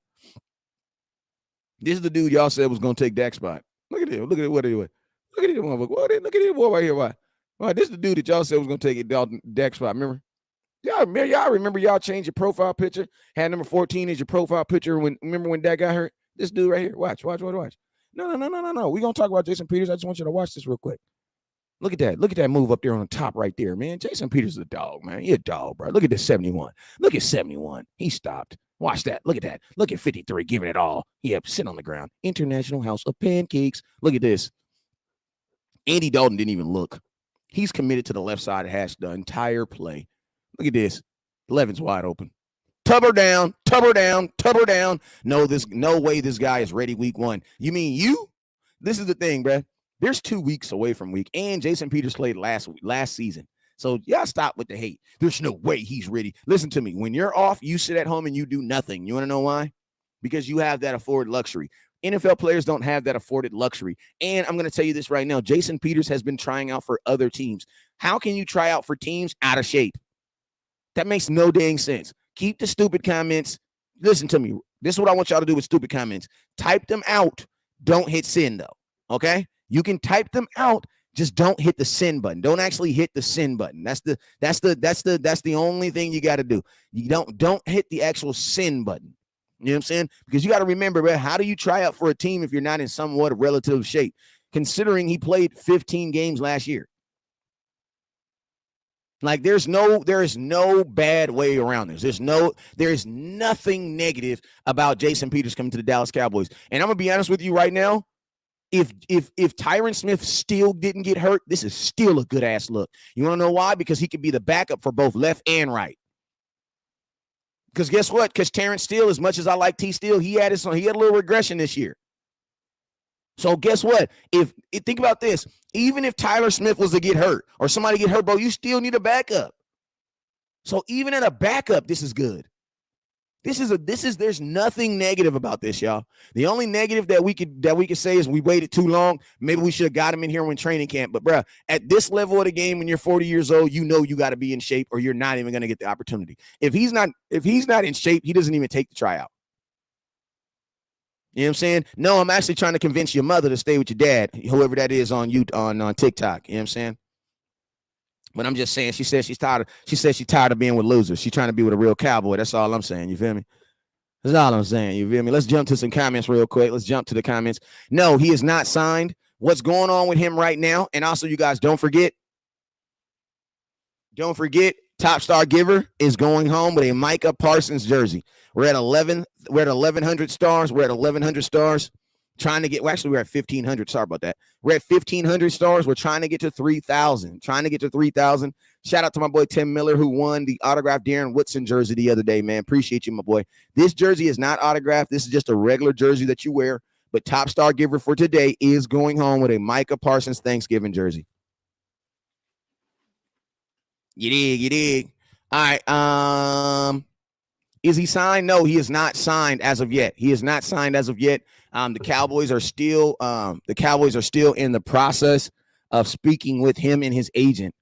This is the dude y'all said was going to take Dak's spot. Look at him. Look at what he doing. Look at this motherfucker. Look at this boy right here. Why? This is the dude that y'all said was gonna take it down deck spot. Remember? Y'all remember y'all changed your profile picture? Had number 14 as your profile picture remember when Dak got hurt? This dude right here. Watch. No. We're gonna talk about Jason Peters. I just want you to watch this real quick. Look at that. Look at that move up there on the top right there, man. Jason Peters is a dog, man. He a dog, bro. Look at this 71. Look at 71. He stopped. Watch that. Look at that. Look at 53 giving it all. Yep, sitting on the ground. International House of Pancakes. Look at this. Andy Dalton didn't even look. He's committed to the left side of hash the entire play. Look at this. Levin's wide open. Tub her down. No way this guy is ready week one. You mean you? This is the thing, bruh. There's 2 weeks away from week, and Jason Peters played last season. So y'all stop with the hate. There's no way he's ready. Listen to me. When you're off, you sit at home and you do nothing. You want to know why? Because you have that afforded luxury. NFL players don't have that afforded luxury. And I'm going to tell you this right now. Jason Peters has been trying out for other teams. How can you try out for teams out of shape? That makes no dang sense. Keep the stupid comments. Listen to me. This is what I want y'all to do with stupid comments. Type them out. Don't hit send, though. Okay? You can type them out. Just don't hit the send button. Don't actually hit the send button. That's the only thing you got to do. You don't hit the actual send button. You know what I'm saying? Because you got to remember, man, how do you try out for a team if you're not in somewhat of relative shape? Considering he played 15 games last year. Like there is no bad way around this. There is nothing negative about Jason Peters coming to the Dallas Cowboys. And I'm gonna be honest with you right now. If Tyron Smith still didn't get hurt, this is still a good ass look. You want to know why? Because he could be the backup for both left and right. Because guess what? Because Terrence Steele, as much as I like T Steele, he had a little regression this year. So guess what? Think about this, even if Tyler Smith was to get hurt or somebody get hurt, bro, you still need a backup. So even at a backup, this is good. There's nothing negative about this, y'all. The only negative that we could say is we waited too long. Maybe we should have got him in here when training camp. But bro, at this level of the game, when you're 40 years old, you know you got to be in shape or you're not even going to get the opportunity. If he's not in shape, he doesn't even take the tryout. You know what I'm saying? No, I'm actually trying to convince your mother to stay with your dad, whoever that is on TikTok. You know what I'm saying? But I'm just saying, she says she's tired of being with losers. She's trying to be with a real cowboy. That's all I'm saying. You feel me? That's all I'm saying. You feel me? Let's jump to some comments real quick. Let's jump to the comments. No, he is not signed. What's going on with him right now? And also, you guys, don't forget, Top Star Giver is going home with a Micah Parsons jersey. We're at 1,100 stars. We're at 1,100 stars. Trying to get, we're at 1,500. Sorry about that. We're at 1,500 stars. We're trying to get to 3,000. Shout out to my boy Tim Miller, who won the autographed Darren Woodson jersey the other day, man. Appreciate you, my boy. This jersey is not autographed. This is just a regular jersey that you wear. But Top Star Giver for today is going home with a Micah Parsons Thanksgiving jersey. You dig. All right. Is he signed? No, he is not signed as of yet. The Cowboys are still in the process of speaking with him and his agent.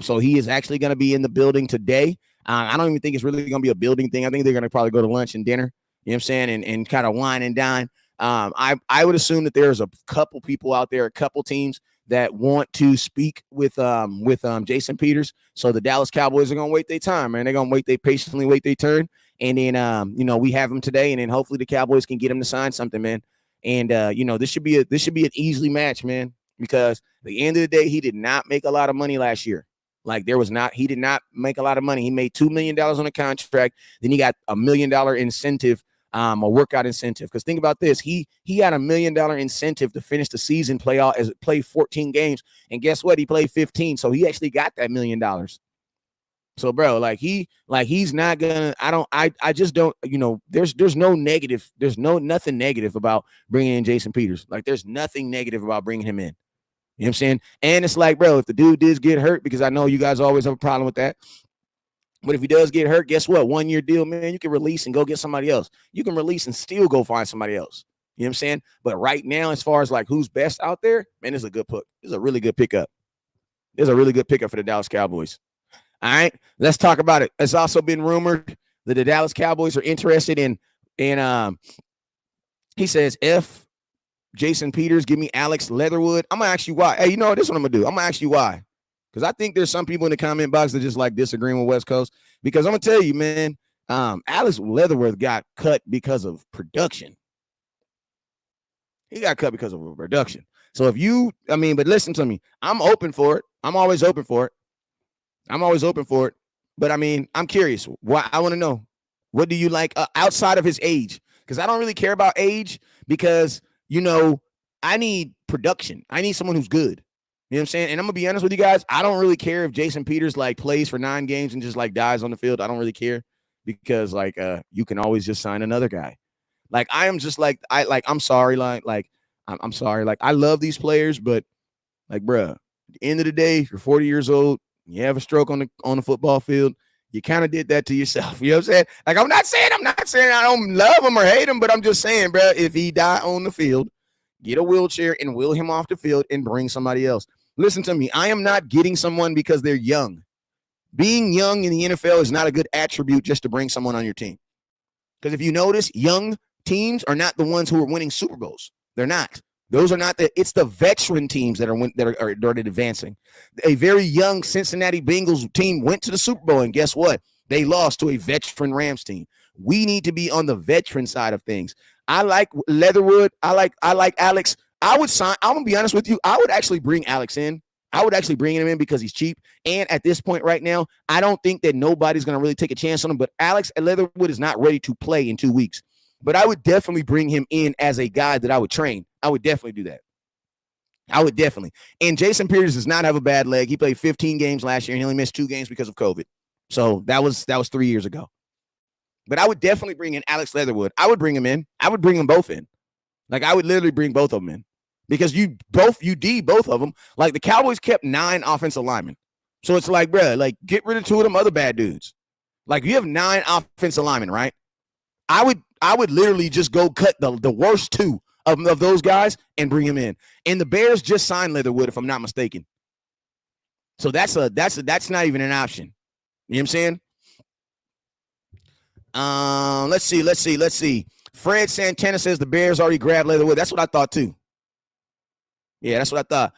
So he is actually going to be in the building today. I don't even think it's really going to be a building thing. I think they're going to probably go to lunch and dinner. You know what I'm saying? And kind of wine and dine. I would assume that there's a couple people out there, a couple teams that want to speak with Jason Peters. So the Dallas Cowboys are going to wait their time, man. They're going to patiently wait their turn. And then, we have him today, and then hopefully the Cowboys can get him to sign something, man. And, this should be an easy match, man, because at the end of the day, he did not make a lot of money last year. He did not make a lot of money. He made $2 million on a contract. Then he got $1 million incentive, a workout incentive. Because think about this. He had $1 million incentive to finish the season, play 14 games. And guess what? He played 15. So he actually got that $1 million. So, bro, he's not gonna. I just don't. There's no negative. There's nothing negative about bringing in Jason Peters. Like, there's nothing negative about bringing him in. You know what I'm saying? And it's like, bro, if the dude does get hurt, because I know you guys always have a problem with that. But if he does get hurt, guess what? 1 year deal, man. You can release and go get somebody else. You can release and still go find somebody else. You know what I'm saying? But right now, as far as like who's best out there, man, this is a good pick. This is a really good pickup. There's a really good pickup for the Dallas Cowboys. All right, let's talk about it. It's also been rumored that the Dallas Cowboys are interested in he says, if Jason Peters, give me Alex Leatherwood. I'm gonna ask you why. Hey, you know what? This is what I'm gonna do. I'm gonna ask you why. Because I think there's some people in the comment box that just like disagreeing with West Coast. Because I'm gonna tell you, man, Alex Leatherwood got cut because of production. He got cut because of production. So if you, but listen to me. I'm open for it. I'm always open for it. But I'm curious. Why? I want to know. What do you like outside of his age? Because I don't really care about age because, I need production. I need someone who's good. You know what I'm saying? And I'm going to be honest with you guys. I don't really care if Jason Peters plays for 9 games and just dies on the field. I don't really care because you can always just sign another guy. I am just I'm sorry. I'm sorry. I love these players, but bruh, at the end of the day, if you're 40 years old, you have a stroke on the football field, you kind of did that to yourself. You know what I'm saying? I'm not saying I don't love him or hate him, but I'm just saying, bruh, if he die on the field, get a wheelchair and wheel him off the field and bring somebody else. Listen to me. I am not getting someone because they're young. Being young in the NFL is not a good attribute just to bring someone on your team. Because if you notice, young teams are not the ones who are winning Super Bowls. They're not. Those are not it's the veteran teams that are advancing. A very young Cincinnati Bengals team went to the Super Bowl, and guess what? They lost to a veteran Rams team. We need to be on the veteran side of things. I like Leatherwood. I like Alex. I'm gonna be honest with you. I would actually bring Alex in. I would actually bring him in because he's cheap. And at this point right now, I don't think that nobody's going to really take a chance on him. But Alex Leatherwood is not ready to play in 2 weeks. But I would definitely bring him in as a guy that I would train. I would definitely do that. I would definitely. And Jason Peters does not have a bad leg. He played 15 games last year and he only missed 2 games because of COVID. So that was 3 years ago. But I would definitely bring in Alex Leatherwood. I would bring him in. I would bring them both in. I would literally bring both of them in. Because you both of them. The Cowboys kept 9 offensive linemen. So it's bro, get rid of 2 of them other bad dudes. You have 9 offensive linemen, right? I would literally just go cut the worst 2 of those guys and bring him in. And the Bears just signed Leatherwood, if I'm not mistaken. So that's not even an option. You know what I'm saying? Let's see. Fred Santana says the Bears already grabbed Leatherwood. That's what I thought too. Yeah, that's what I thought.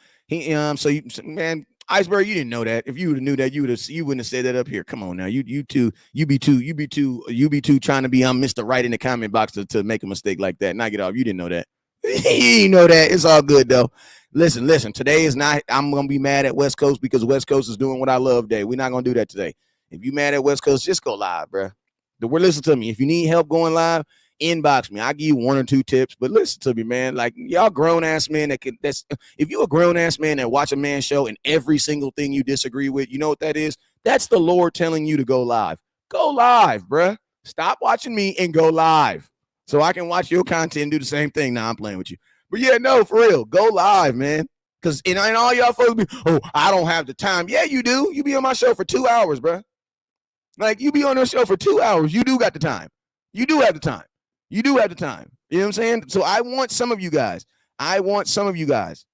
Man, Iceberg, you didn't know that. If you would have knew that, you wouldn't have said that up here. Come on now, you be too trying to be Mr. Right in the comment box to make a mistake like that. Knock it off. You didn't know that. You didn't know that. It's all good though. Listen. Today is not. I'm gonna be mad at West Coast because West Coast is doing what I love. Day. We're not gonna do that today. If you mad at West Coast, just go live, bro. Listen to me. If you need help going live, inbox me. I'll give you 1 or 2 tips, but listen to me, man. Y'all grown ass men if you a grown ass man that watch a man show and every single thing you disagree with, you know what that is? That's the Lord telling you to go live. Go live, bruh. Stop watching me and go live so I can watch your content and do the same thing. Nah, I'm playing with you. But yeah, no, for real. Go live, man. Because and all y'all folks be, I don't have the time. Yeah, you do. You be on my show for 2 hours, bruh. You be on the show for 2 hours. You do got the time. You do have the time. You do have the time. You know what I'm saying? So I want some of you guys. I want some of you guys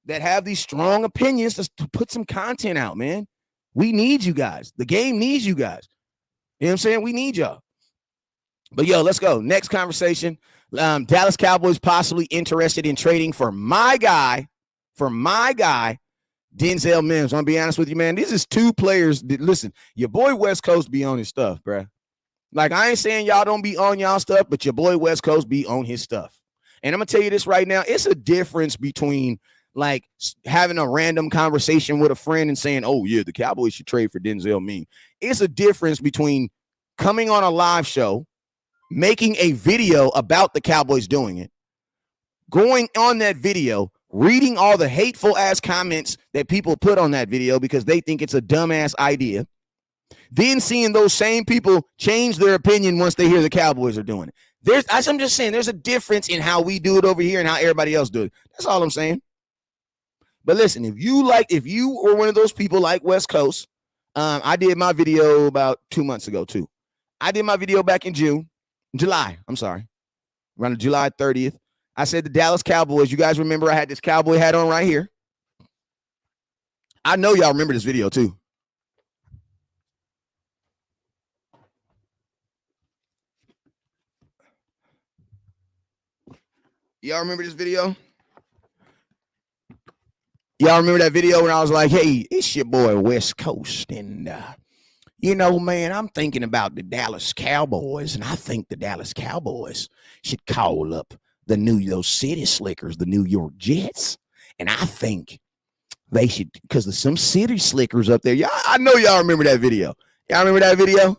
that have these strong opinions to put some content out, man. We need you guys. The game needs you guys. You know what I'm saying? We need y'all. But let's go. Next conversation. Dallas Cowboys possibly interested in trading for my guy, Denzel Mims. I'm going to be honest with you, man. This is 2 players that, listen, your boy West Coast be on his stuff, bro. I ain't saying y'all don't be on y'all stuff, but your boy West Coast be on his stuff. And I'm going to tell you this right now. It's a difference between having a random conversation with a friend and saying, oh, yeah, the Cowboys should trade for Denzel Mims. It's a difference between coming on a live show, making a video about the Cowboys doing it, going on that video, reading all the hateful ass comments that people put on that video because they think it's a dumbass idea, then seeing those same people change their opinion once they hear the Cowboys are doing it. I'm just saying there's a difference in how we do it over here and how everybody else do it. That's all I'm saying. But listen, if you were one of those people like West Coast, I did my video about 2 months ago too. I did my video back in July, around July 30th. I said the Dallas Cowboys, you guys remember I had this cowboy hat on right here. I know y'all remember this video too. Y'all remember this video? Y'all remember that video when I was like, hey, it's your boy West Coast. And, you know, man, I'm thinking about the Dallas Cowboys. And I think the Dallas Cowboys should call up those city slickers, the New York Jets. And I think they should, because there's some city slickers up there. Y'all, I know y'all remember that video. Y'all remember that video?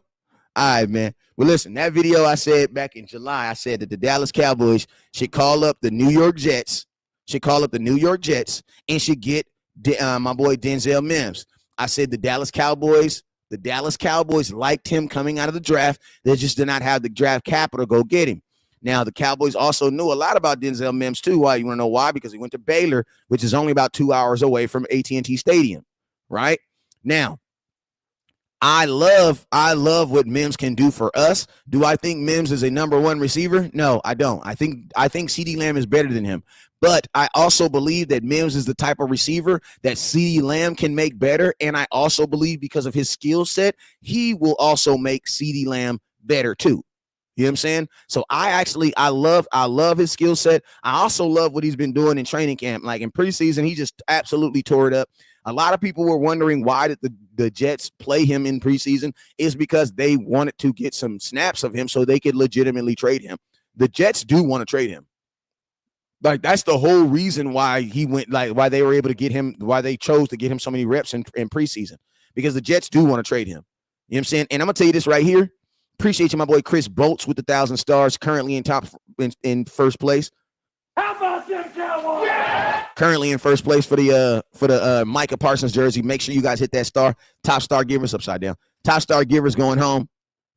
All right, man. Well, listen, that video I said back in July, I said that the Dallas Cowboys should call up the New York Jets, and should get my boy Denzel Mims. I said the Dallas Cowboys liked him coming out of the draft. They just did not have the draft capital to go get him. Now, the Cowboys also knew a lot about Denzel Mims, too. Why? You want to know why? Because he went to Baylor, which is only about 2 hours away from AT&T Stadium, right? Now, I love what Mims can do for us. Do I think Mims is a number one receiver? No, I don't. I think CeeDee Lamb is better than him. But I also believe that Mims is the type of receiver that CeeDee Lamb can make better. And I also believe because of his skill set, he will also make CeeDee Lamb better too. You know what I'm saying? So I love his skill set. I also love what he's been doing in training camp. Like in preseason, he just absolutely tore it up. A lot of people were wondering why did the Jets play him in preseason. Is because they wanted to get some snaps of him so they could legitimately trade him. The Jets do want to trade him. Like that's the whole reason why he went, like why they were able to get him, why they chose to get him so many reps in preseason, because the Jets do want to trade him. You know what I'm saying? And I'm gonna tell you this right here. Appreciate you, my boy Chris Bolts with the 1,000 stars, currently in first place. How about them Cowboys? Yeah! Currently in first place for the Micah Parsons jersey. Make sure you guys hit that star. Top star givers upside down. Top star givers going home.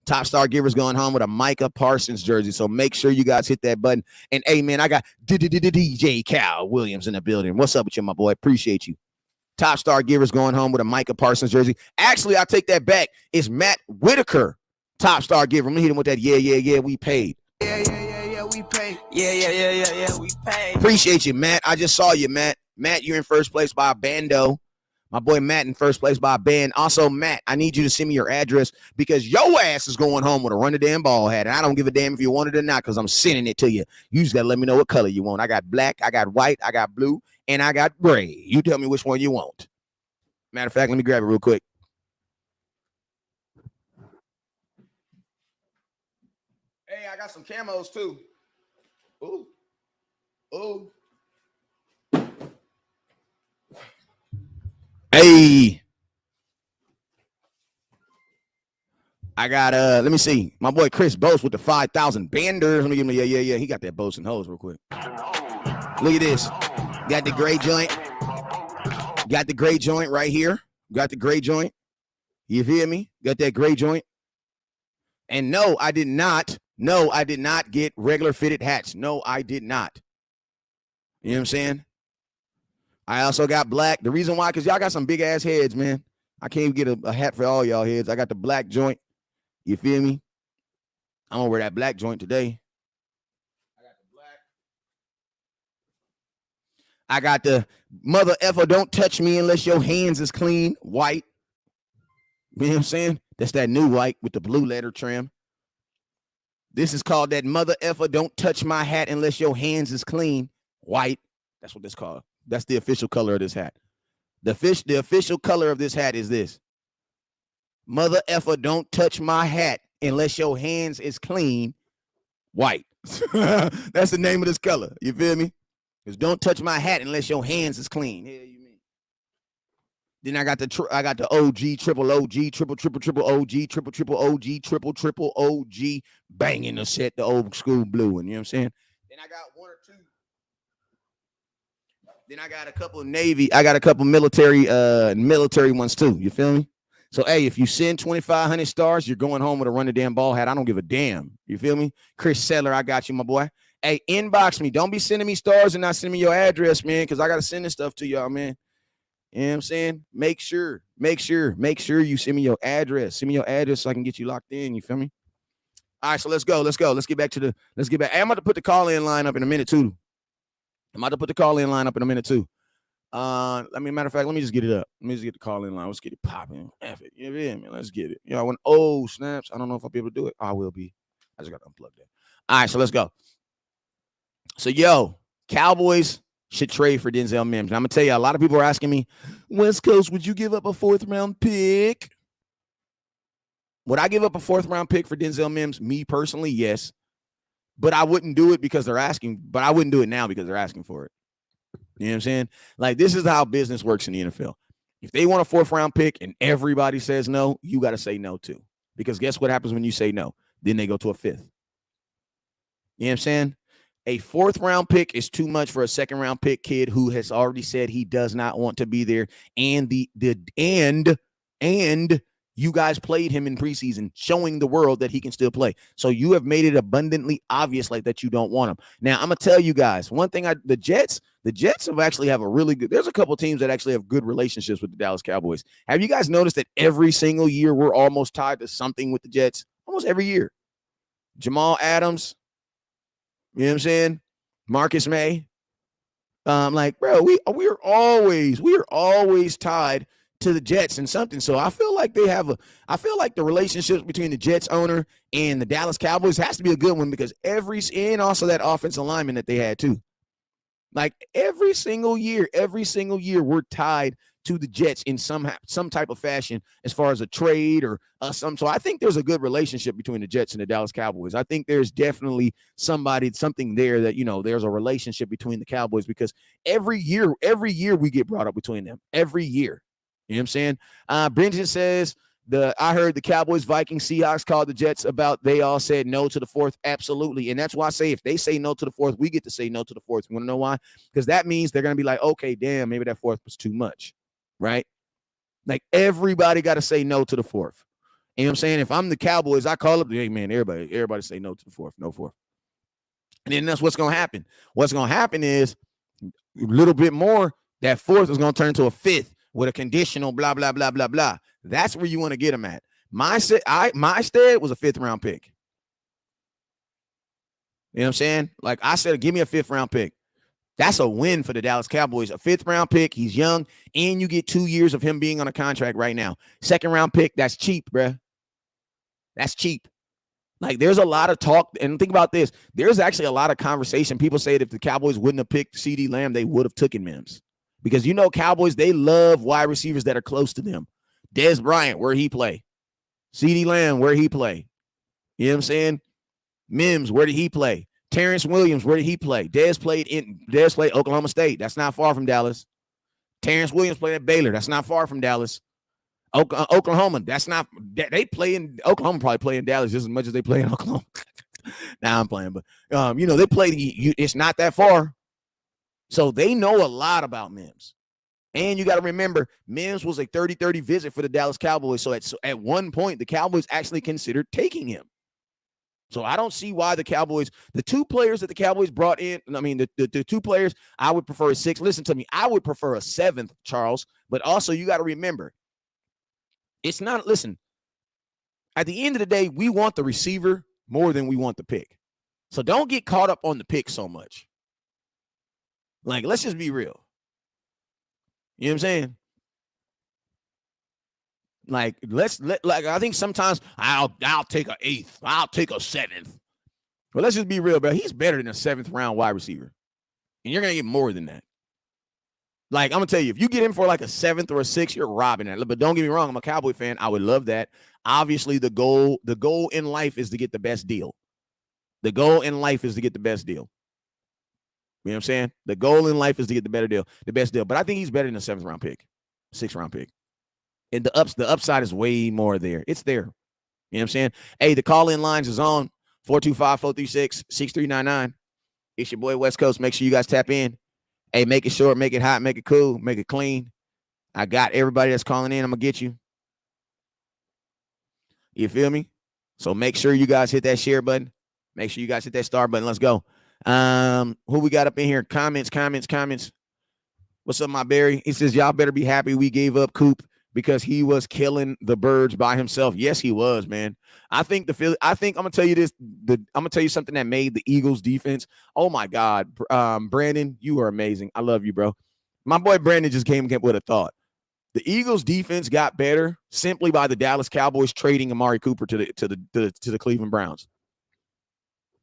Top star givers going home with a Micah Parsons jersey. So make sure you guys hit that button. And hey, man, I got DJ Cal Williams in the building. What's up with you, my boy? Appreciate you. Top star givers going home with a Micah Parsons jersey. Actually, I'll take that back. It's Matt Whitaker. Top star giver. I'm gonna hit him with that. Yeah, we paid. Yeah, we paid. Yeah, we paid. Appreciate you, Matt. I just saw you, Matt. Matt, you're in first place by a bando. My boy Matt in first place by a band. Also, Matt, I need you to send me your address because your ass is going home with a run the damn ball hat. And I don't give a damn if you want it or not because I'm sending it to you. You just got to let me know what color you want. I got black, I got white, I got blue, and I got gray. You tell me which one you want. Matter of fact, let me grab it real quick. Hey, I got some camos too. Ooh. Hey. I got let me see. My boy Chris Bose with the 5,000 banders. Let me give him yeah. He got that Bose and hose real quick. Look at this. Got the gray joint. Got the gray joint right here. Got the gray joint. You feel me? Got that gray joint. And no, I did not get regular fitted hats. No, I did not. You know what I'm saying? I also got black. The reason why, because y'all got some big ass heads, man. I can't even get a hat for all y'all heads. I got the black joint. You feel me? I'm gonna wear that black joint today. I got the mother effer don't touch me unless your hands is clean, white. You know what I'm saying? That's that new white with the blue letter trim. This is called that mother effer don't touch my hat unless your hands is clean, white. That's what this called. That's the official color of this hat. The official color of this hat is this. Mother effer don't touch my hat unless your hands is clean, white. That's the name of this color. You feel me? Because don't touch my hat unless your hands is clean. Hell you mean? Then I got the OG, triple OG, triple OG, triple OG, triple OG, banging the set, the old school blue one. You know what I'm saying? Then I got one or two. Then I got a couple of Navy. I got a couple military ones too. You feel me? So, hey, if you send 2,500 stars, you're going home with a run the damn ball hat. I don't give a damn. You feel me? Chris Settler, I got you, my boy. Hey, inbox me. Don't be sending me stars and not sending me your address, man, because I got to send this stuff to y'all, man. You know what I'm saying? Make sure you send me your address. Send me your address so I can get you locked in. You feel me? All right, so let's go. Let's get back. Hey, I'm about to put the call-in line up in a minute, too. Matter of fact, let me just get it up. Let me just get the call in line. Let's get it popping. F it. You know what I mean? Let's get it. You know, when snaps. I don't know if I'll be able to do it. I will be. I just got to unplug that. All right, so let's go. So, Cowboys should trade for Denzel Mims. And I'm going to tell you, a lot of people are asking me, West Coast, would you give up a 4th-round pick? Would I give up a 4th-round pick for Denzel Mims? Me personally, yes. But I wouldn't do it because they're asking. But I wouldn't do it now because they're asking for it. You know what I'm saying? Like, this is how business works in the NFL. If they want a 4th-round pick and everybody says no, you got to say no too. Because guess what happens when you say no? Then they go to a 5th. You know what I'm saying? A 4th-round pick is too much for a 2nd-round pick kid who has already said he does not want to be there. And you guys played him in preseason, showing the world that he can still play. So you have made it abundantly obvious like that you don't want him. Now, I'm going to tell you guys one thing. The Jets have actually have a really good, there's a couple of teams that actually have good relationships with the Dallas Cowboys. Have you guys noticed that every single year we're almost tied to something with the Jets? Almost every year. Jamal Adams, you know what I'm saying? Marcus May. Bro, we're always tied to the Jets and something. So I feel like I feel like the relationships between the Jets owner and the Dallas Cowboys has to be a good one because and also that offensive lineman that they had too. Like every single year, we're tied to the Jets in some type of fashion as far as a trade or some. So I think there's a good relationship between the Jets and the Dallas Cowboys. I think there's definitely something there that, there's a relationship between the Cowboys because every year we get brought up between them every year. You know what I'm saying? Brenton says, I heard the Cowboys, Vikings, Seahawks called the Jets about they all said no to the 4th. Absolutely. And that's why I say if they say no to the 4th, we get to say no to the 4th. You want to know why? Because that means they're going to be like, okay, damn, maybe that 4th was too much. Right? Like everybody got to say no to the 4th. You know what I'm saying? If I'm the Cowboys, I call up, hey, man, everybody say no to the 4th. No 4th. And then that's what's going to happen. What's going to happen is a little bit more, that 4th is going to turn to a 5th. With a conditional blah, blah, blah, blah, blah. That's where you want to get them at. My stead was a 5th-round pick. You know what I'm saying? Like I said, give me a 5th-round pick. That's a win for the Dallas Cowboys. A 5th-round pick. He's young, and you get 2 years of him being on a contract right now. 2nd-round pick, that's cheap, bruh. That's cheap. Like there's a lot of talk, and think about this. There's actually a lot of conversation. People say that if the Cowboys wouldn't have picked CeeDee Lamb, they would have taken Mims. Because Cowboys, they love wide receivers that are close to them. Dez Bryant, where he play? CeeDee Lamb, where he play? You know what I'm saying? Mims, where did he play? Terrence Williams, where did he play? Dez played Oklahoma State. That's not far from Dallas. Terrence Williams played at Baylor. That's not far from Dallas. Oklahoma, that's not. They play in Oklahoma. Probably play in Dallas just as much as they play in Oklahoma. Now I'm playing, but they play. It's not that far. So they know a lot about Mims. And you got to remember, Mims was a 30-30 visit for the Dallas Cowboys. So at one point, the Cowboys actually considered taking him. So I don't see why the Cowboys, the 2 players that the Cowboys brought in, the 2 players, I would prefer a 6. Listen to me. I would prefer a 7th, Charles. But also you got to remember, it's not, listen, at the end of the day, we want the receiver more than we want the pick. So don't get caught up on the pick so much. Like, let's just be real. You know what I'm saying? Like, I think sometimes I'll take an 8th. I'll take a 7th. But let's just be real, bro. He's better than a 7th-round wide receiver. And you're going to get more than that. Like, I'm going to tell you, if you get him for like a 7th or a 6th, you're robbing that. But don't get me wrong. I'm a Cowboy fan. I would love that. Obviously, the goal in life is to get the best deal. The goal in life is to get the best deal. You know what I'm saying? The goal in life is to get the best deal. But I think he's better than a 7th-round pick, 6th-round pick. And the upside is way more there. It's there. You know what I'm saying? Hey, the call-in lines is on 425-436-6399. It's your boy West Coast. Make sure you guys tap in. Hey, make it short, make it hot, make it cool, make it clean. I got everybody that's calling in. I'm going to get you. You feel me? So make sure you guys hit that share button. Make sure you guys hit that star button. Let's go. Who we got up in here? Comments. What's up, my Barry? He says, y'all better be happy we gave up Coop because he was killing the birds by himself. Yes, he was, man. I think I'm gonna tell you this. I'm gonna tell you something that made the Eagles defense. Oh my God, Brandon, you are amazing. I love you, bro. My boy Brandon just came with a thought. The Eagles defense got better simply by the Dallas Cowboys trading Amari Cooper to the Cleveland Browns.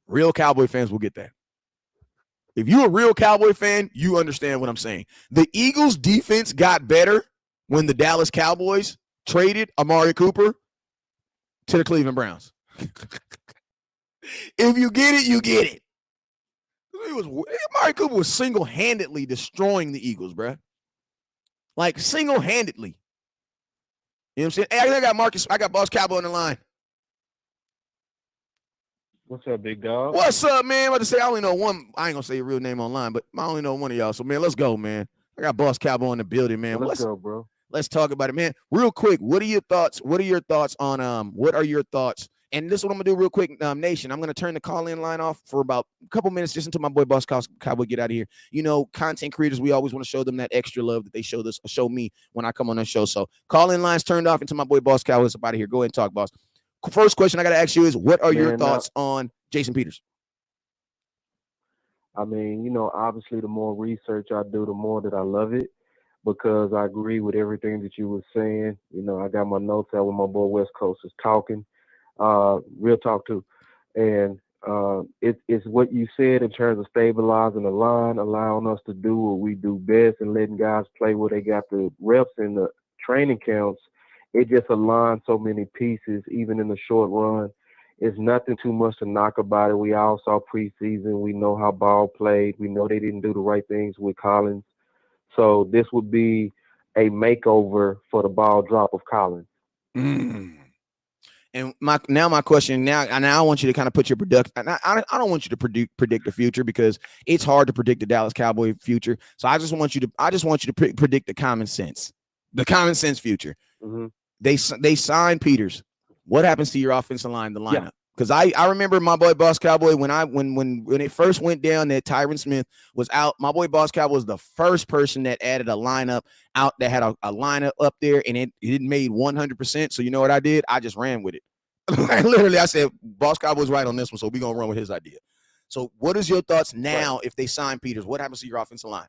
Real Cowboy fans will get that. If you're a real Cowboy fan, you understand what I'm saying. The Eagles' defense got better when the Dallas Cowboys traded Amari Cooper to the Cleveland Browns. If you get it, you get it. Amari Cooper was single-handedly destroying the Eagles, bro. Like single-handedly. You know what I'm saying? Hey, I got Boss Cowboy on the line. What's up, big dog? What's up, man? I'm about to say I only know one. I ain't gonna say your real name online, but I only know one of y'all. So, man, let's go, man. I got Boss Cowboy in the building, man. Let's go, bro. Let's talk about it, man. Real quick, what are your thoughts? What are your thoughts on And this is what I'm gonna do real quick, Nation. I'm gonna turn the call-in line off for about a couple minutes just until my boy Boss Cowboy get out of here. You know, content creators, we always want to show them that extra love that they show me when I come on the show. So call-in lines turned off until my boy Boss Cowboy is up out of here. Go ahead and talk, Boss. First question I gotta ask you is, what are your thoughts on Jason Peters? I mean, you know, obviously the more research I do, the more that I love it, because I agree with everything that you were saying. You know, I got my notes out when my boy West Coast is talking. Real talk too. And it's what you said in terms of stabilizing the line, allowing us to do what we do best and letting guys play where they got the reps in the training camps. It just aligns so many pieces, even in the short run. It's nothing too much to knock about it. We all saw preseason. We know how ball played. We know they didn't do the right things with Collins. So this would be a makeover for the ball drop of Collins. And my question I want you to kind of put your production. I don't want you to predict the future, because it's hard to predict the Dallas Cowboy future. So I just want you to predict the common sense future. Mm-hmm. They signed Peters. What happens to your offensive line, the lineup? Because I remember my boy Boss Cowboy when it first went down that Tyron Smith was out. My boy Boss Cowboy was the first person that added a lineup out that had a lineup up there, and it made 100%. So you know what I did? I just ran with it. Literally, I said Boss Cowboy's right on this one, so we're gonna run with his idea. So what is your thoughts now if they sign Peters? What happens to your offensive line?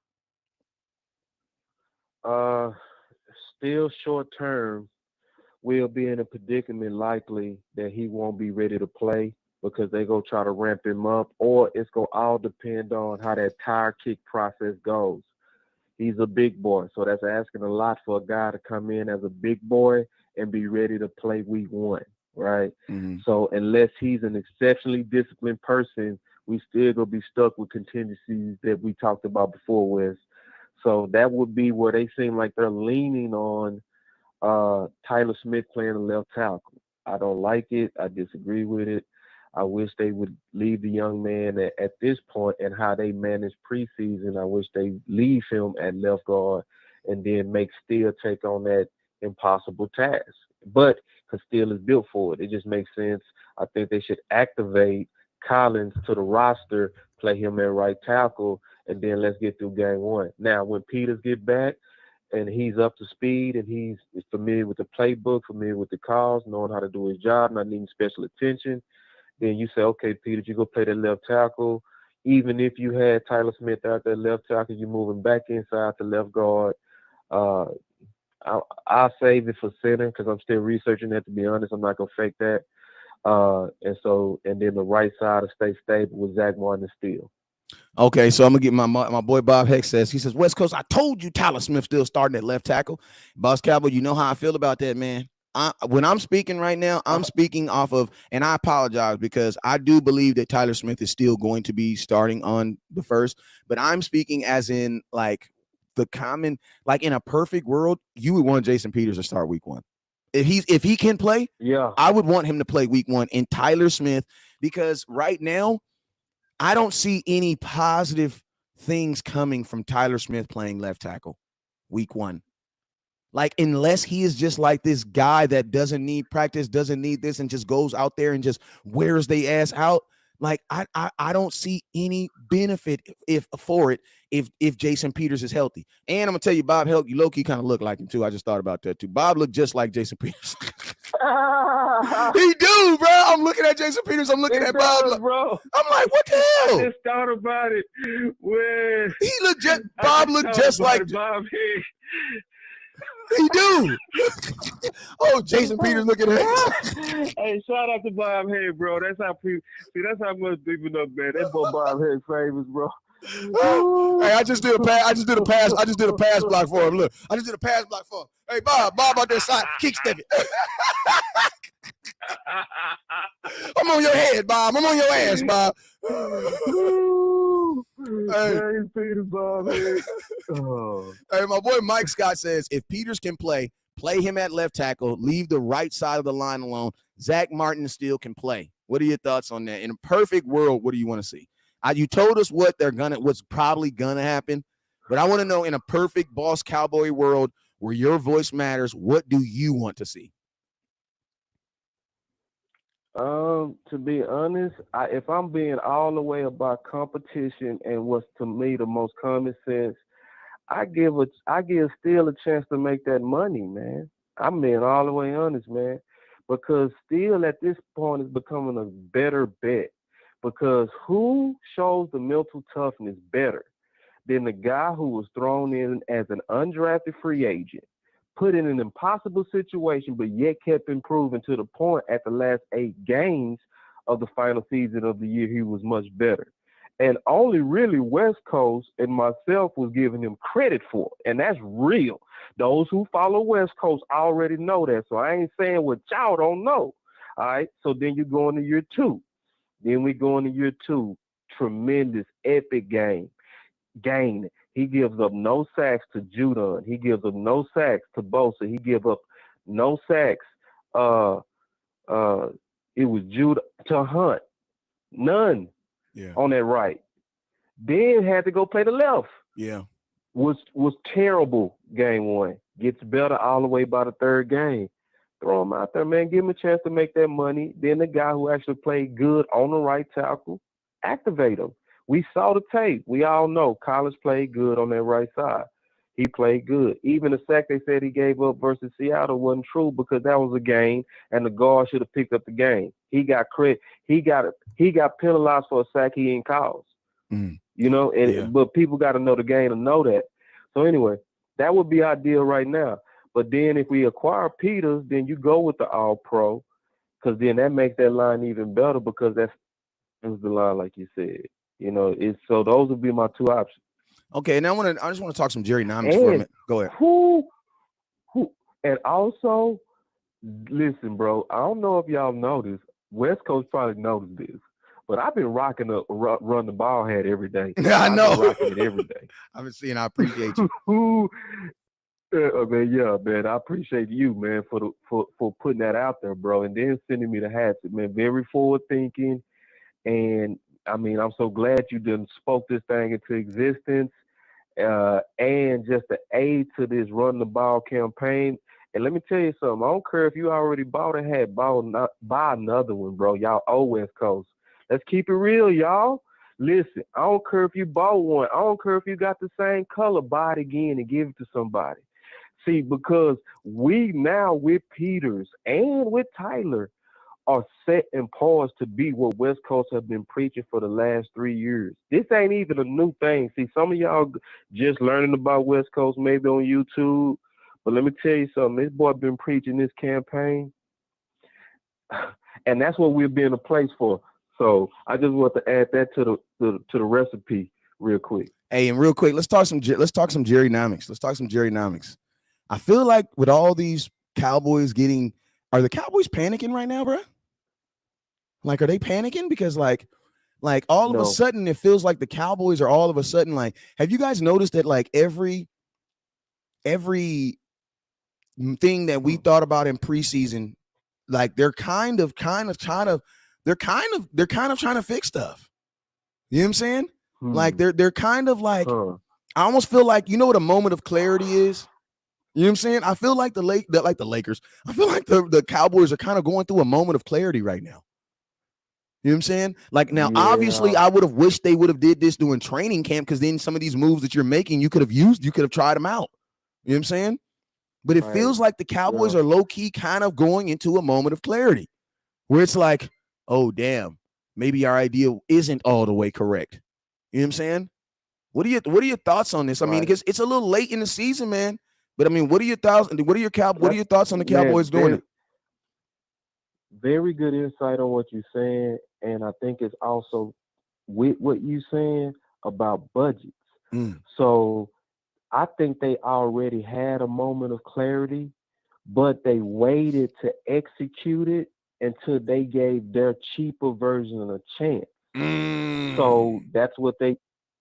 Still short term, we'll be in a predicament likely that he won't be ready to play, because they go try to ramp him up, or it's going to all depend on how that tire kick process goes. He's a big boy, so that's asking a lot for a guy to come in as a big boy and be ready to play week one, right? Mm-hmm. So unless he's an exceptionally disciplined person, we still going to be stuck with contingencies that we talked about before, Wes. So that would be where they seem like they're leaning on Tyler Smith playing the left tackle. I don't like it. I disagree with it. I wish they would leave the young man at this point, and how they manage preseason. I wish they leave him at left guard and then make Steele take on that impossible task. But because Steele is built for it, it just makes sense. I think they should activate Collins to the roster, play him at right tackle, and then let's get through game one. Now, when Peters get back and he's up to speed and he's familiar with the playbook, familiar with the calls, knowing how to do his job, not needing special attention, then you say, okay, Peters, you go play the left tackle. Even if you had Tyler Smith out there left tackle, you're moving back inside to left guard. I'll save it for center because I'm still researching that, to be honest. I'm not going to fake that. And then the right side to stay stable with Zach Martin and Steele. Okay, so I'm gonna get my boy Bob Heck says, he says, West Coast, I told you Tyler Smith still starting at left tackle. Boss Cowboy, you know how I feel about that, man. When I'm speaking right now, I'm speaking off of, and I apologize because I do believe that Tyler Smith is still going to be starting on the first, but I'm speaking as in like the common, like in a perfect world, you would want Jason Peters to start week one. If he can play, yeah, I would want him to play week one and Tyler Smith, because right now I don't see any positive things coming from Tyler Smith playing left tackle week one. Like, unless he is just like this guy that doesn't need practice, doesn't need this, and just goes out there and just wears they ass out. Like, I don't see any benefit if Jason Peters is healthy. And I'm gonna tell you, Bob Helk, you low-key kind of look like him too. I just thought about that too. Bob looked just like Jason Peters. He do, bro. I'm looking at Jason Peters. I'm looking at Bob, bro. I'm like, what the hell? I just thought about it. Bob looked just like Bob. He do. Oh, Jason Peters, look at that. Hey, shout out to Bob Head, bro. That's how much people know, man. That boy Bob Head famous, bro. Hey, I just did a pass. I just did a pass. I just did a pass block for him. Look, I just did a pass block for him. Hey, Bob out there side, kick stepping. I'm on your head, Bob. I'm on your ass, Bob. James Peters, Bob. Oh. Hey, my boy Mike Scott says if Peters can play him at left tackle, leave the right side of the line alone. Zach Martin still can play. What are your thoughts on that? In a perfect world, what do you want to see? You told us what's probably gonna happen, but I want to know in a perfect boss Cowboy world where your voice matters, what do you want to see? To be honest, if I'm being all the way about competition and what's to me the most common sense, I give still a chance to make that money, man. I'm being all the way honest, man, because still at this point it's becoming a better bet. Because who shows the mental toughness better than the guy who was thrown in as an undrafted free agent, put in an impossible situation, but yet kept improving to the point at the last 8 games of the final season of the year he was much better. And only really West Coast and myself was giving him credit for it. And that's real. Those who follow West Coast already know that. So I ain't saying what y'all don't know. All right. So then you go into year 2. Then we go into year 2. Tremendous, epic game. Gain. He gives up no sacks to Judon. He gives up no sacks to Bosa. He gives up no sacks. It was Judah to Hunt. None. Yeah. On that right. Then had to go play the left. Yeah. Was terrible game 1. Gets better all the way by the 3rd game. Throw him out there, man. Give him a chance to make that money. Then the guy who actually played good on the right tackle, activate him. We saw the tape. We all know Collins played good on that right side. He played good. Even the sack they said he gave up versus Seattle wasn't true because that was a game and the guard should have picked up the game. He got credit. He got penalized for a sack he didn't cause. You know, but people got to know the game to know that. So anyway, that would be ideal right now. But then if we acquire Peters, then you go with the All-Pro, because then that makes that line even better because that's the line like you said. You know, so those would be my 2 options. Okay, now I just want to talk some Jerry Nomics for a minute. Go ahead. And also, listen, bro, I don't know if y'all noticed, West Coast probably noticed this, but I've been rocking a run the ball hat every day. I know. I've been rocking it every day. I've been seeing. I appreciate you. Man, I appreciate you, man, for putting that out there, bro, and then sending me the hats, man. Very forward thinking, and I mean, I'm so glad you done spoke this thing into existence, and just the aid to this run the ball campaign. And let me tell you something. I don't care if you already bought a hat, buy another one, bro. Y'all owe West Coast. Let's keep it real, y'all. Listen, I don't care if you bought one. I don't care if you got the same color. Buy it again and give it to somebody. See, because we now with Peters and with Tyler are set and poised to be what West Coast have been preaching for the last 3 years. This ain't even a new thing. See, some of y'all just learning about West Coast maybe on YouTube, but let me tell you something. This boy been preaching this campaign, and that's what we're being a place for. So I just want to add that to the recipe real quick. Hey, and real quick, let's talk some Jerry Nomics. Let's talk some Jerry Nomics. I feel like with all these Cowboys are the Cowboys panicking right now, bro? Like, are they panicking? Because like all of a sudden it feels like the Cowboys are all of a sudden like, have you guys noticed that like every thing that we thought about in preseason, like they're kind of trying to fix stuff. You know what I'm saying? Like they're kind of like, I almost feel like, you know what a moment of clarity is? You know what I'm saying? I feel like the Lakers. I feel like the Cowboys are kind of going through a moment of clarity right now. You know what I'm saying? Like now, obviously, I would have wished they would have did this during training camp, because then some of these moves that you're making, you could have tried them out. You know what I'm saying? But it feels like the Cowboys are low key kind of going into a moment of clarity, where it's like, oh damn, maybe our idea isn't all the way correct. You know what I'm saying? What are your thoughts on this? I mean, because it's a little late in the season, man. But I mean, what are your thoughts? What are your thoughts on the Cowboys doing it? Very good insight on what you're saying, and I think it's also with what you're saying, about budgets. Mm. So I think they already had a moment of clarity, but they waited to execute it until they gave their cheaper version a chance. So that's what they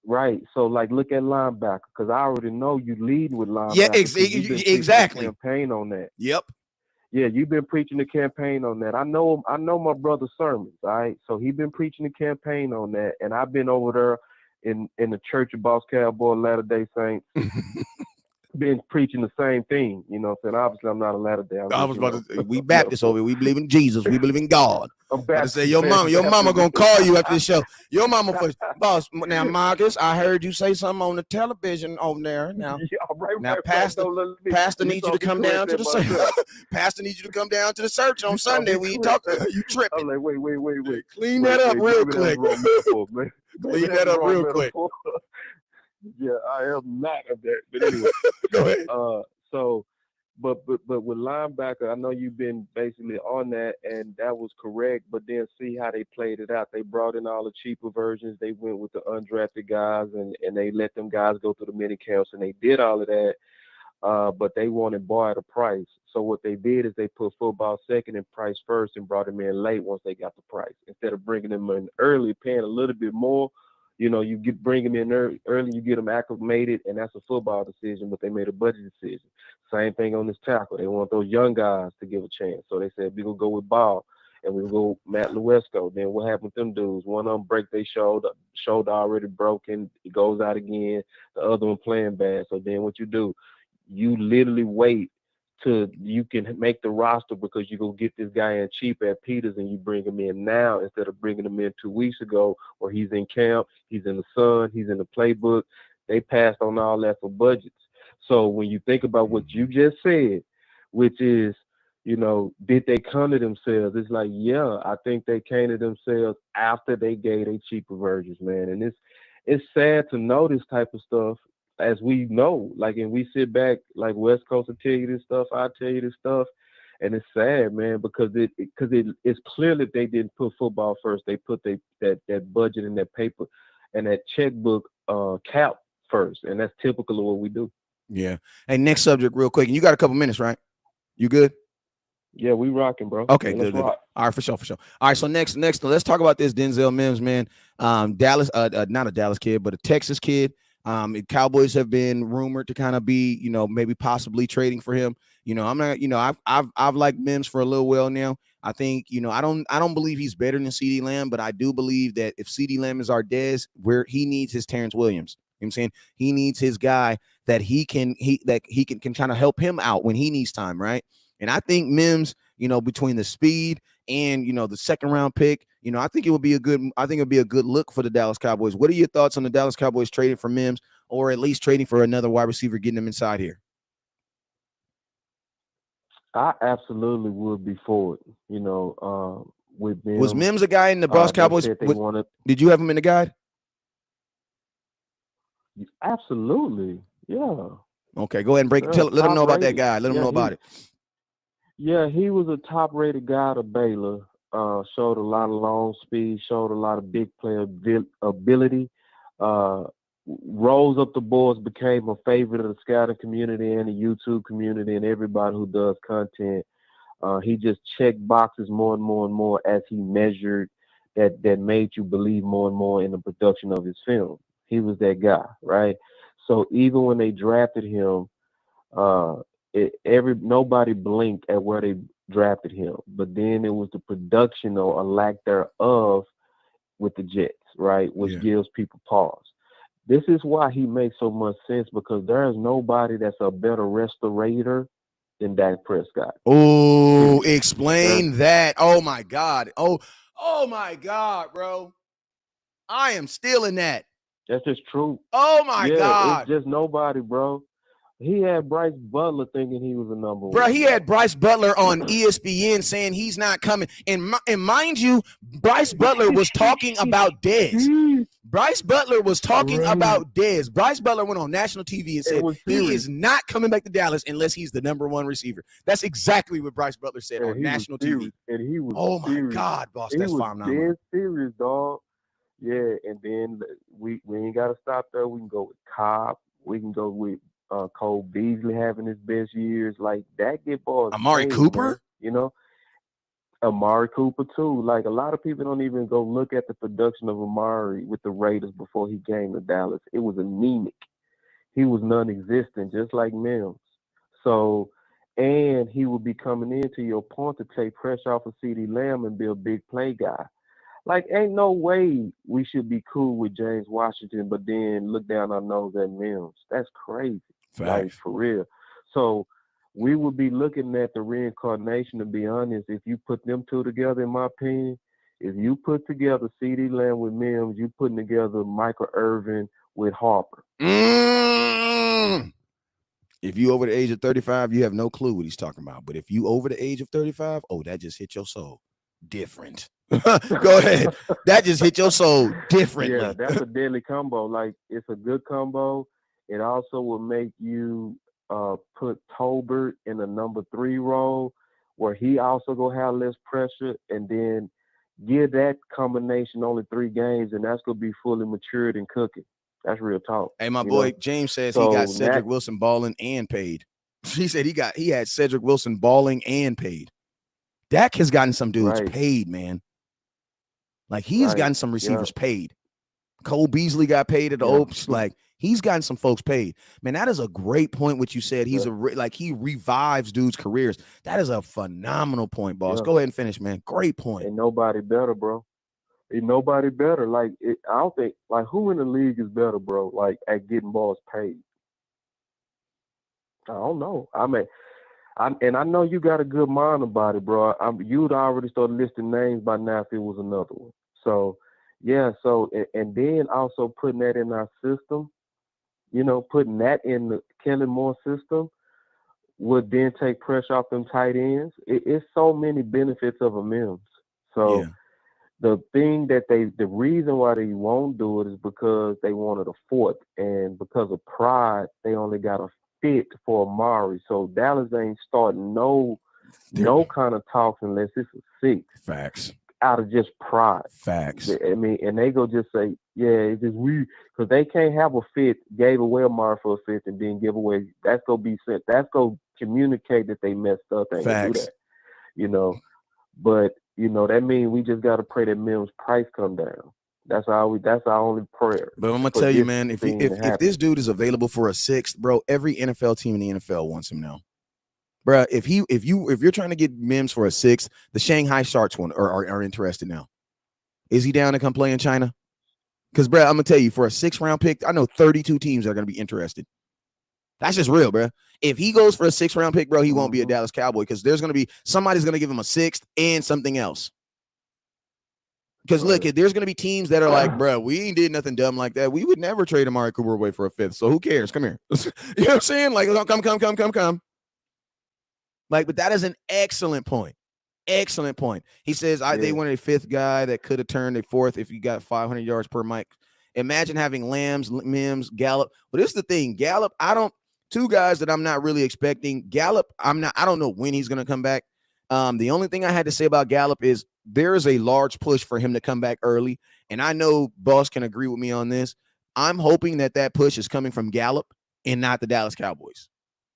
right. So like look at linebacker, because I already know you leading with linebacker. Yeah, You've been exactly. preaching the campaign on that. Yep. Yeah, you've been preaching the campaign on that. I know my brother's sermons, all right? So he been preaching the campaign on that, and I've been over there in the Church of Boss Cowboy Latter-day Saints, been preaching the same thing, you know what I'm saying? Obviously, I'm not a Latter-day. I was about to say, we Baptists over here. We believe in Jesus. We believe in God. I'm about to say, your mama gonna call you after the show. Your mama first. Boss, now, Marcus, I heard you say something on the television over there. Now, Pastor needs you to come down to the church. Pastor needs you to come down to the church on Sunday. We talk. You tripping. I'm like, wait. Clean that up real quick. Clean that up real quick. Yeah, I am not of that. But anyway, go ahead. But with linebacker, I know you've been basically on that, and that was correct. But then see how they played it out. They brought in all the cheaper versions. They went with the undrafted guys, and they let them guys go through the mini camps, and they did all of that. But they wanted Boy at a price. So what they did is they put football second and price first, and brought him in late once they got the price. Instead of bringing them in early, paying a little bit more. You know, you bring them in early, you get them acclimated, and that's a football decision, but they made a budget decision. Same thing on this tackle. They want those young guys to give a chance. So they said, we're going to go with Ball, and we'll go Matt Luesco. Then what happened with them dudes? One of them break their shoulder already broken. It goes out again. The other one playing bad. So then what you do? You literally wait till you can make the roster because you go get this guy in cheap at Peters and you bring him in now instead of bringing him in 2 weeks ago where he's in camp, he's in the sun, he's in the playbook. They passed on all that for budgets. So when you think about what you just said, which is, you know, did they come to themselves? It's like, yeah, I think they came to themselves after they gave their cheaper versions, man. And it's sad to know this type of stuff. As we know, like, and we sit back, like West Coast will tell you this stuff, I tell you this stuff, and it's sad, man, because it's clear that they didn't put football first. They put that budget and that paper and that checkbook cap first, and that's typical of what we do. Yeah. Hey, next subject, real quick, and you got a couple minutes, right? You good? Yeah, we rocking, bro. Okay, good. All right, for sure. All right, so next, let's talk about this Denzel Mims, man. Dallas, not a Dallas kid, but a Texas kid. Cowboys have been rumored to kind of be, you know, maybe possibly trading for him. You know, I'm not, you know, I've liked Mims for a little while now. I think, you know, I don't believe he's better than CeeDee Lamb, but I do believe that if CeeDee Lamb is our Dez, where he needs his Terrence Williams. You know what I'm saying? He needs his guy that he can kind of help him out when he needs time, right? And I think Mims, you know, between the speed and, you know, the second round pick, you know, I think it'll be a good look for the Dallas Cowboys. What are your thoughts on the Dallas Cowboys trading for Mims, or at least trading for another wide receiver, getting him inside here? I absolutely would be for it. You know, with Mims. Was Mims a guy in the Dallas Cowboys? Did you have him in the guide? Absolutely, yeah. Okay, go ahead and let them know about that guy. Let them know about it. Yeah, he was a top-rated guy to Baylor. Showed a lot of long speed, showed a lot of big play ability. Rose up the boards, became a favorite of the scouting community and the YouTube community and everybody who does content. He just checked boxes more and more and more as he measured that made you believe more and more in the production of his film. He was that guy, right? So even when they drafted him, nobody blinked at where they drafted him, but then it was the production or a lack thereof with the Jets, right? Which gives people pause. This is why he makes so much sense, because there is nobody that's a better restorator than Dak Prescott. Oh, explain that. Oh my God. Oh my God, bro. I am stealing that. That's just true. Oh my God. It's just nobody, bro. He had Bryce Butler thinking he was a number one. Bro, he had Bryce Butler on ESPN saying he's not coming. And mind you, Bryce Butler was talking about Dez. Bryce Butler was talking about Dez. Bryce Butler went on national TV and said he is not coming back to Dallas unless he's the number one receiver. That's exactly what Bryce Butler said on national TV. And he was my God, boss. That's fine. He was dead serious, dog. Yeah, and then we ain't got to stop there. We can go with Cobb. We can go with Cole Beasley having his best years. Like that get balls Amari paid, Cooper? man. You know, Amari Cooper too. Like a lot of people don't even go look at the production of Amari with the Raiders before he came to Dallas. It was anemic. He was non-existent, just like Mims. So, and he would be coming in, to your point, to take pressure off of CeeDee Lamb and be a big play guy. Like, ain't no way we should be cool with James Washington, but then look down our nose at Mims. That's crazy. Like, Facts. for real. So we would be looking at the reincarnation, to be honest, if you put them two together, in my opinion. If you put together CeeDee Lamb with Mims, you putting together Michael Irvin with Harper. If you over the age of 35, you have no clue what he's talking about. But if you over the age of 35, oh, that just hit your soul different. Go ahead. That just hit your soul differently. Yeah, that's a deadly combo. Like, it's a good combo. It also will make you put Tolbert in a number 3 role, where he also gonna have less pressure, and then give that combination only 3 games, and that's gonna be fully matured and cooking. That's real talk. Hey, my you boy know? James says he So got Cedric Wilson balling and paid. He said he had Cedric Wilson balling and paid. Dak has gotten some dudes Right. paid, man. Like he's Right. gotten some receivers Yeah. paid. Cole Beasley got paid at the Yeah. Opes. Like he's gotten some folks paid. Man, that is a great point. What you said. He's Yeah. he revives dudes' careers. That is a phenomenal point, boss. Yeah. Go ahead and finish, man. Great point. Ain't nobody better, bro. Ain't nobody better. Like, I don't think, like, who in the league is better, bro, like, at getting balls paid? I don't know. I mean, I know you got a good mind about it, bro. You'd already started listing names by now if it was another one. So, yeah. So, and then also putting that in our system, putting that in the Kellen Moore system would then take pressure off them tight ends. It's so many benefits of a Mims. So, Yeah. the reason why they won't do it is because they wanted a 4th, and because of pride, they only got a 5th for Amari. So Dallas ain't starting no kind of talks unless it's a 6th. Facts. Out of just pride. Facts. I mean, and they go just say, yeah, it's just because they can't have a 5th, gave away Amari for a 5th, and then give away. That's gonna be sent. That's gonna communicate that they messed up. They ain't gonna do that. But that means we just got to pray that Mims' price come down. That's our only prayer. But I'm gonna tell you, man, if this dude is available for a 6th, bro, every NFL team in the NFL wants him now. Bro, if you're trying to get Mims for a 6th, the Shanghai Sharks are interested now. Is he down to come play in China? Because, bro, I'm gonna tell you, for a 6th round pick, I know 32 teams are gonna be interested. That's just real, bro. If he goes for a 6th round pick, bro, he won't be a Dallas Cowboy, because there's gonna be somebody's gonna give him a 6th and something else. Because look, there's gonna be teams that are like, bro, we ain't did nothing dumb like that. We would never trade Amari Cooper away for a 5th. So who cares? Come here. You know what I'm saying? Like, come. Like, but that is an excellent point. Excellent point. He says they wanted a 5th guy that could have turned a 4th if you got 500 yards per mic. Imagine having Lambs, Mims, Gallup. But this is the thing. Gallup, 2 guys that I'm not really expecting. Gallup, I don't know when he's going to come back. The only thing I had to say about Gallup is there is a large push for him to come back early. And I know Boss can agree with me on this. I'm hoping that push is coming from Gallup and not the Dallas Cowboys.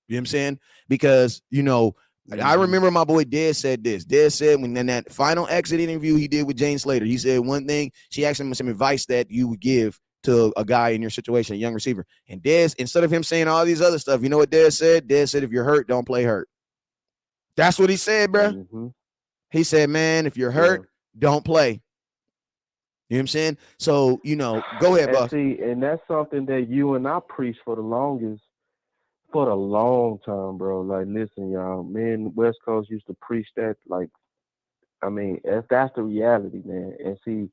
You know what I'm saying? Because, I remember my boy Dez said this. Dez said when in that final exit interview he did with Jane Slater, he said one thing, she asked him some advice that you would give to a guy in your situation, a young receiver. And Dez, instead of him saying all these other stuff, you know what Dez said? Dez said, if you're hurt, don't play hurt. That's what he said, bro. Mm-hmm. He said, man, if you're hurt, don't play. You know what I'm saying? So, go ahead, boss. See, and that's something that you and I preached for the long time, bro. Like, listen, y'all, man, West Coast used to preach that. Like, I mean, that's the reality, man. And see,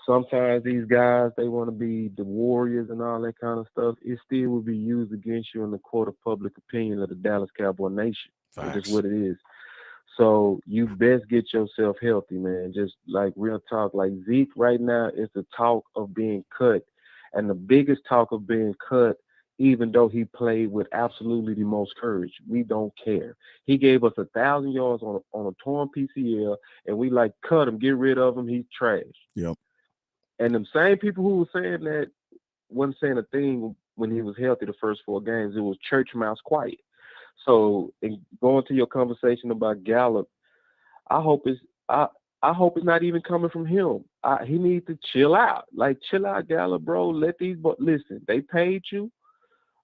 sometimes these guys, they want to be the warriors and all that kind of stuff. It still will be used against you in the court of public opinion of the Dallas Cowboy Nation. Facts. Which is what it is. So you best get yourself healthy, man. Just like real talk. Like Zeke right now is the talk of being cut. And the biggest talk of being cut, even though he played with absolutely the most courage. We don't care. He gave us 1,000 yards on a torn PCL, and we cut him, get rid of him, he's trash. Yep. And them same people who were saying that wasn't saying a thing when he was healthy the first 4 games. It was church mouse quiet. So, in going to your conversation about Gallup, I hope it's I hope it's not even coming from him. He needs to chill out. Like, chill out, Gallup, bro. Let these listen. They paid you.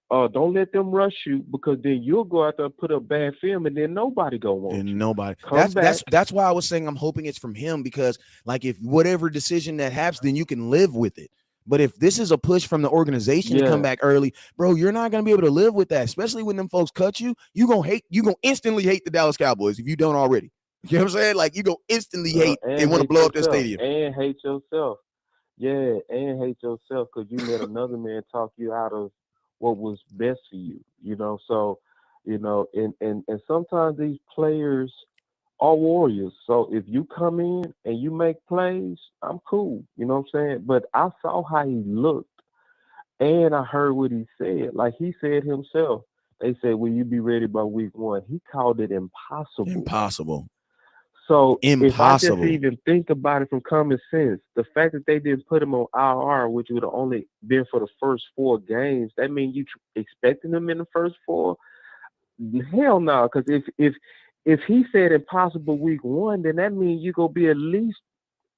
Don't let them rush you, because then you'll go out there and put up bad film, and then nobody gonna want And you. nobody. Come back. That's why I was saying I'm hoping it's from him, because like if whatever decision that happens, then you can live with it. But if this is a push from the organization to come back early, bro, you're not gonna be able to live with that. Especially when them folks cut you, you gonna instantly hate the Dallas Cowboys if you don't already. You know what I'm saying? Like, you gonna instantly hate and want to blow up the stadium. And hate yourself. Yeah, and hate yourself because you let another man talk you out of what was best for you, So, and sometimes these players are warriors. So if you come in and you make plays, I'm cool. You know what I'm saying? But I saw how he looked, and I heard what he said. Like he said himself, they said, will you be ready by week 1? He called it impossible. Impossible. So if I just Impossible. even think about it from common sense, the fact that they didn't put him on IR, which would have only been for the first 4 games, that means you expecting him in the first 4? Hell no, because if he said impossible week 1, then that means you're going to be at least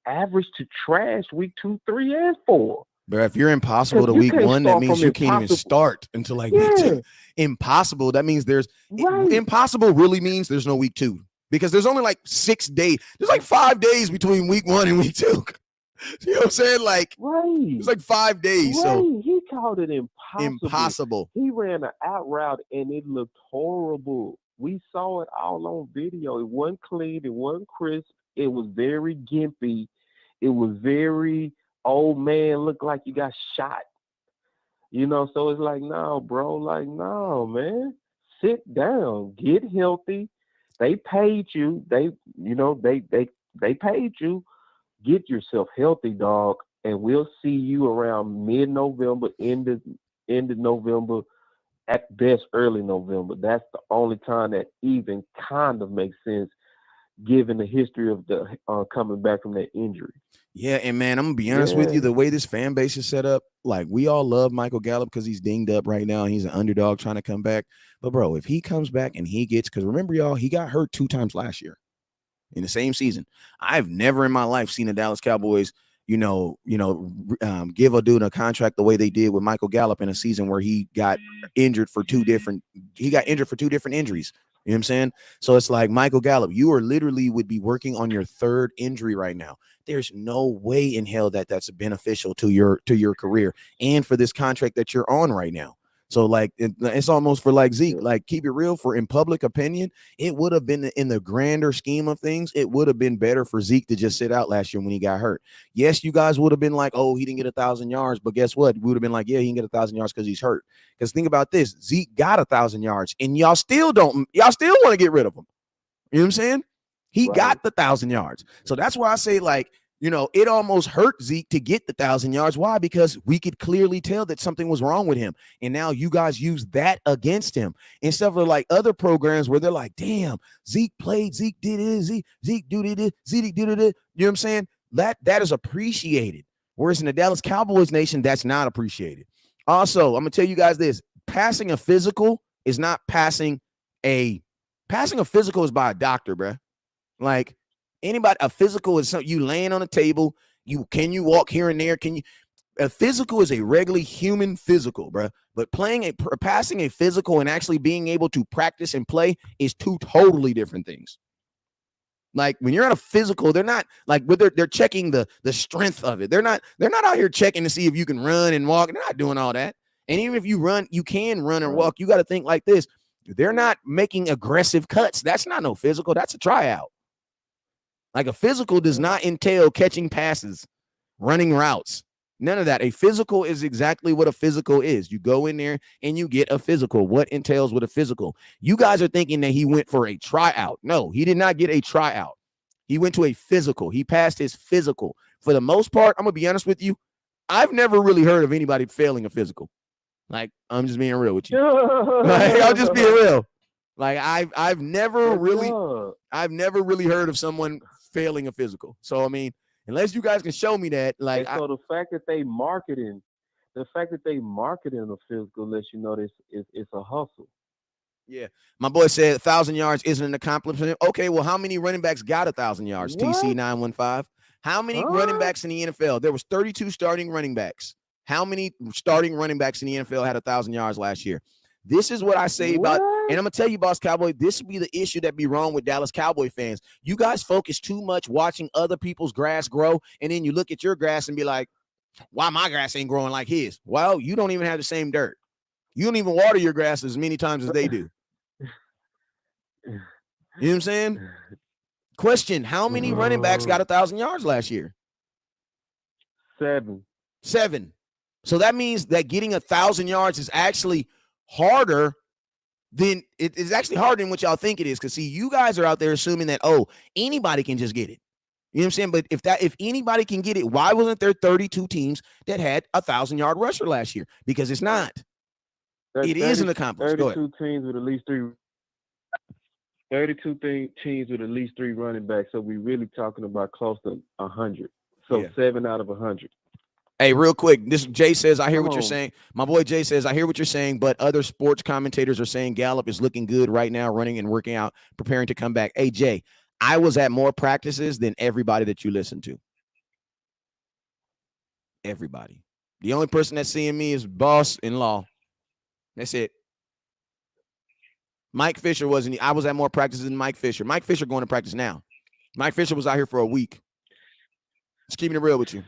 average to trash week 2, 3, and 4. But if you're impossible to week 1, that means you can't even start until like week 2. Impossible, that means impossible really means there's no week 2. Because there's only like 6 days. There's like 5 days between week 1 and week 2. You know what I'm saying? Like, it's like 5 days. Right. So He called it impossible. Impossible. He ran an out route and it looked horrible. We saw it all on video. It wasn't clean. It wasn't crisp. It was very gimpy. It was very, old man, looked like you got shot. So it's like, no, bro. Like, no, man. Sit down. Get healthy. They paid you. They paid you. Get yourself healthy, dog, and we'll see you around mid-November, end of November, at best early November. That's the only time that even kind of makes sense, given the history of the coming back from that injury. Yeah, and man, I'm gonna be honest with you. The way this fan base is set up, like, we all love Michael Gallup because he's dinged up right now and he's an underdog trying to come back. But bro, if he comes back and because remember, y'all, he got hurt 2 times last year in the same season. I've never in my life seen the Dallas Cowboys, give a dude a contract the way they did with Michael Gallup in a season where he got injured for 2 different injuries. You know what I'm saying? So it's like, Michael Gallup, you are literally would be working on your 3rd injury right now. There's no way in hell that that's beneficial to your career and for this contract that you're on right now. So like, it's almost for like Zeke, like, keep it real, for in public opinion, it would have been, in the grander scheme of things, it would have been better for Zeke to just sit out last year when he got hurt. Yes, you guys would have been like, oh, he didn't get 1,000 yards, but guess what? We would have been like, yeah, he can get 1,000 yards because he's hurt. Because think about this, Zeke got 1,000 yards and y'all still want to get rid of him. You know what I'm saying? He got the 1,000 yards. So that's why I say, like, it almost hurt Zeke to get the 1,000 yards. Why? Because we could clearly tell that something was wrong with him. And now you guys use that against him instead of like other programs where they're like, damn, Zeke played, Zeke did it, Zeke did it, Zeke did it. You know what I'm saying? That is appreciated. Whereas in the Dallas Cowboys nation, that's not appreciated. Also, I'm going to tell you guys this. Passing a physical is not passing a physical is by a doctor, bruh. Like, a physical is something you laying on a table. Can you walk here and there? A physical is a regularly human physical, bro. But passing a physical and actually being able to practice and play is 2 totally different things. Like, when you're on a physical, they're not like, they're checking the strength of it. They're not out here checking to see if you can run and walk. They're not doing all that. And even if you can run or walk. You got to think like this. They're not making aggressive cuts. That's not no physical. That's a tryout. Like, a physical does not entail catching passes, running routes, none of that. A physical is exactly what a physical is. You go in there and you get a physical. What entails with a physical? You guys are thinking that he went for a tryout. No, he did not get a tryout. He went to a physical. He passed his physical. For the most part, I'm going to be honest with you, I've never really heard of anybody failing a physical. Like, I'm just being real with you. Like, I'll just be real. Like, I've never really heard of someone failing a physical. So, I mean, Unless you guys can show me that, like, And so the fact that they marketing a physical lets you know this is it's a hustle. yeah, my boy said 1,000 yards isn't an accomplishment. Okay, well, how many running backs got 1,000 yards? What? TC 915. How many running Huh? backs in the NFL? There was 32 starting running backs. How many starting running backs in the NFL had 1,000 yards last year? This is what I say about, and I'm gonna tell you, Boss Cowboy, this will be the issue that be wrong with Dallas Cowboy fans. You guys focus too much watching other people's grass grow, and then you look at your grass and be like, why my grass ain't growing like his? Well, you don't even have the same dirt. You don't even water your grass as many times as they do. You know what I'm saying? Question: how many running backs got 1,000 yards last year? 7. 7. So that means that getting 1,000 yards is actually harder than it is actually harder than what y'all think it is. Because see, you guys are out there assuming that anybody can just get it. You know what I'm saying? But if anybody can get it, why wasn't there 32 teams that had 1,000-yard rusher last year? Because it's not. It is an accomplishment. 32 teams with at least 3. 32 teams with at least 3 running backs. So we really talking about close to 100. So 7 out of 100. Hey, real quick, this Jay says, I hear what you're on. saying. My boy Jay says, I hear what you're saying, but other sports commentators are saying Gallup is looking good right now, running and working out, preparing to come back. Hey, Jay, I was at more practices than everybody that you listen to. Everybody. The only person that's seeing me is boss-in-law. That's it. Mike Fisher wasn't. I was at more practices than Mike Fisher. Mike Fisher going to practice now. Mike Fisher was out here for a week. Just keeping it real with you.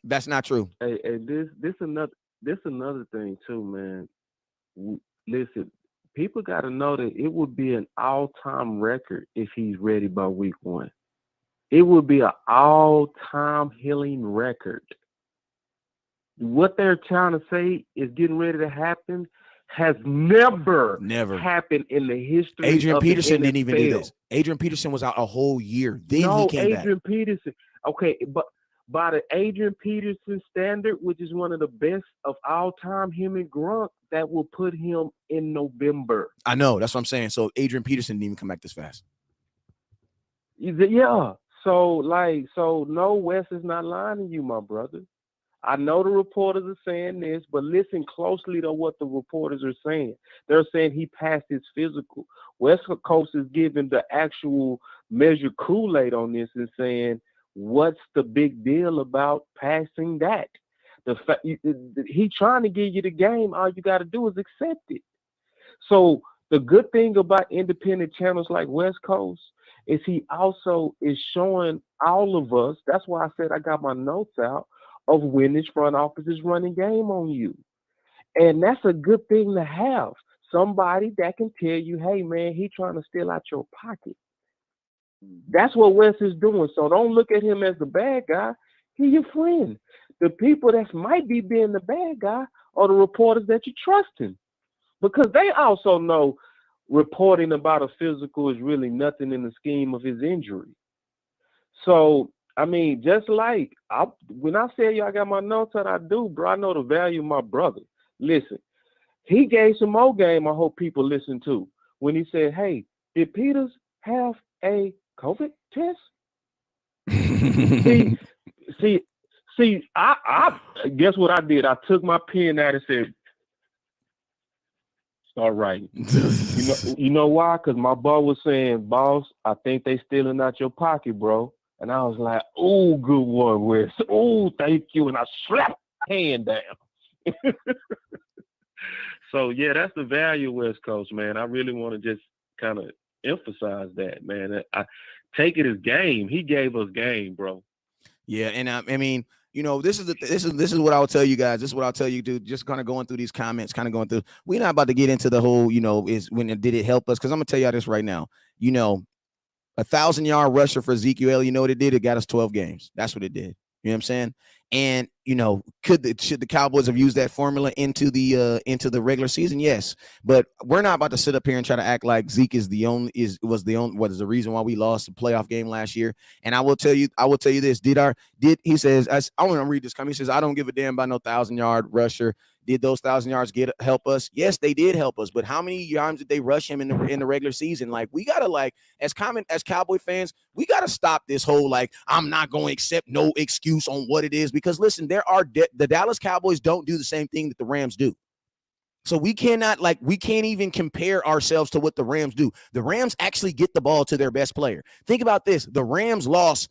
That's not true. Hey, this another thing too, man. Listen, people got to know that it would be an all-time record if he's ready by week 1. It would be an all-time healing record. What they're trying to say is getting ready to happen has never happened in the history. Adrian Peterson the didn't even do this. Adrian Peterson was out a whole year. Then he came back. Adrian Peterson. Okay, but by the Adrian Peterson standard, which is one of the best of all time, him and Grunt, that will put him in November. I know. That's what I'm saying. So Adrian Peterson didn't even come back this fast. Yeah. So no, Wes is not lying to you, my brother. I know the reporters are saying this, but listen closely to what the reporters are saying. They're saying he passed his physical. West Coast is giving the actual measure Kool-Aid on this and saying, what's the big deal about passing that? He trying to give you the game. All you got to do is accept it. So the good thing about independent channels like West Coast is he also is showing all of us. That's why I said I got my notes out of when this front office is running game on you. And that's a good thing to have. Somebody that can tell you, hey, man, he trying to steal out your pocket. That's what Wes is doing. So don't look at him as the bad guy. He's your friend. The people that might be being the bad guy are the reporters that you trust in. Because they also know reporting about a physical is really nothing in the scheme of his injury. So, I mean, just like when I say y'all got my notes that I do, bro, I know the value of my brother. Listen, he gave some more game I hope people listen to when he said, hey, did Peters have a COVID test? see, I guess what I did? I took my pen out and said, start writing. You know why? Because my boss was saying, boss, I think they stealing out your pocket, bro. And I was like, oh, good one, Wes. Oh, thank you. And I slapped my hand down. So, yeah, that's the value of West Coast, man. I really want to just kind of emphasize that, man. I take it as game. He gave us game, bro. Yeah, and I mean, you know, this is what I'll tell you guys. This is what I'll tell you, dude. Just kind of going through these comments, kind of going through. We're not about to get into the whole, you know, is when did it help us? Because I'm gonna tell y'all this right now. You know, 1,000-yard rusher for Ezekiel. You know what it did? It got us 12 games. That's what it did. You know what I'm saying? And you know, should the Cowboys have used that formula into the regular season? Yes, but we're not about to sit up here and try to act like Zeke was the reason why we lost the playoff game last year. And I will tell you this: he says, I want to read this comment. He says, I don't give a damn about no 1,000-yard rusher. Did those 1,000 yards help us? Yes, they did help us. But how many times did they rush him in the regular season? Like, we gotta, like, as Cowboy fans, we gotta stop this whole, like, I'm not going to accept no excuse on what it is, because listen, the Dallas Cowboys don't do the same thing that the Rams do. So we can't even compare ourselves to what the Rams do. The Rams actually get the ball to their best player. Think about this. The Rams lost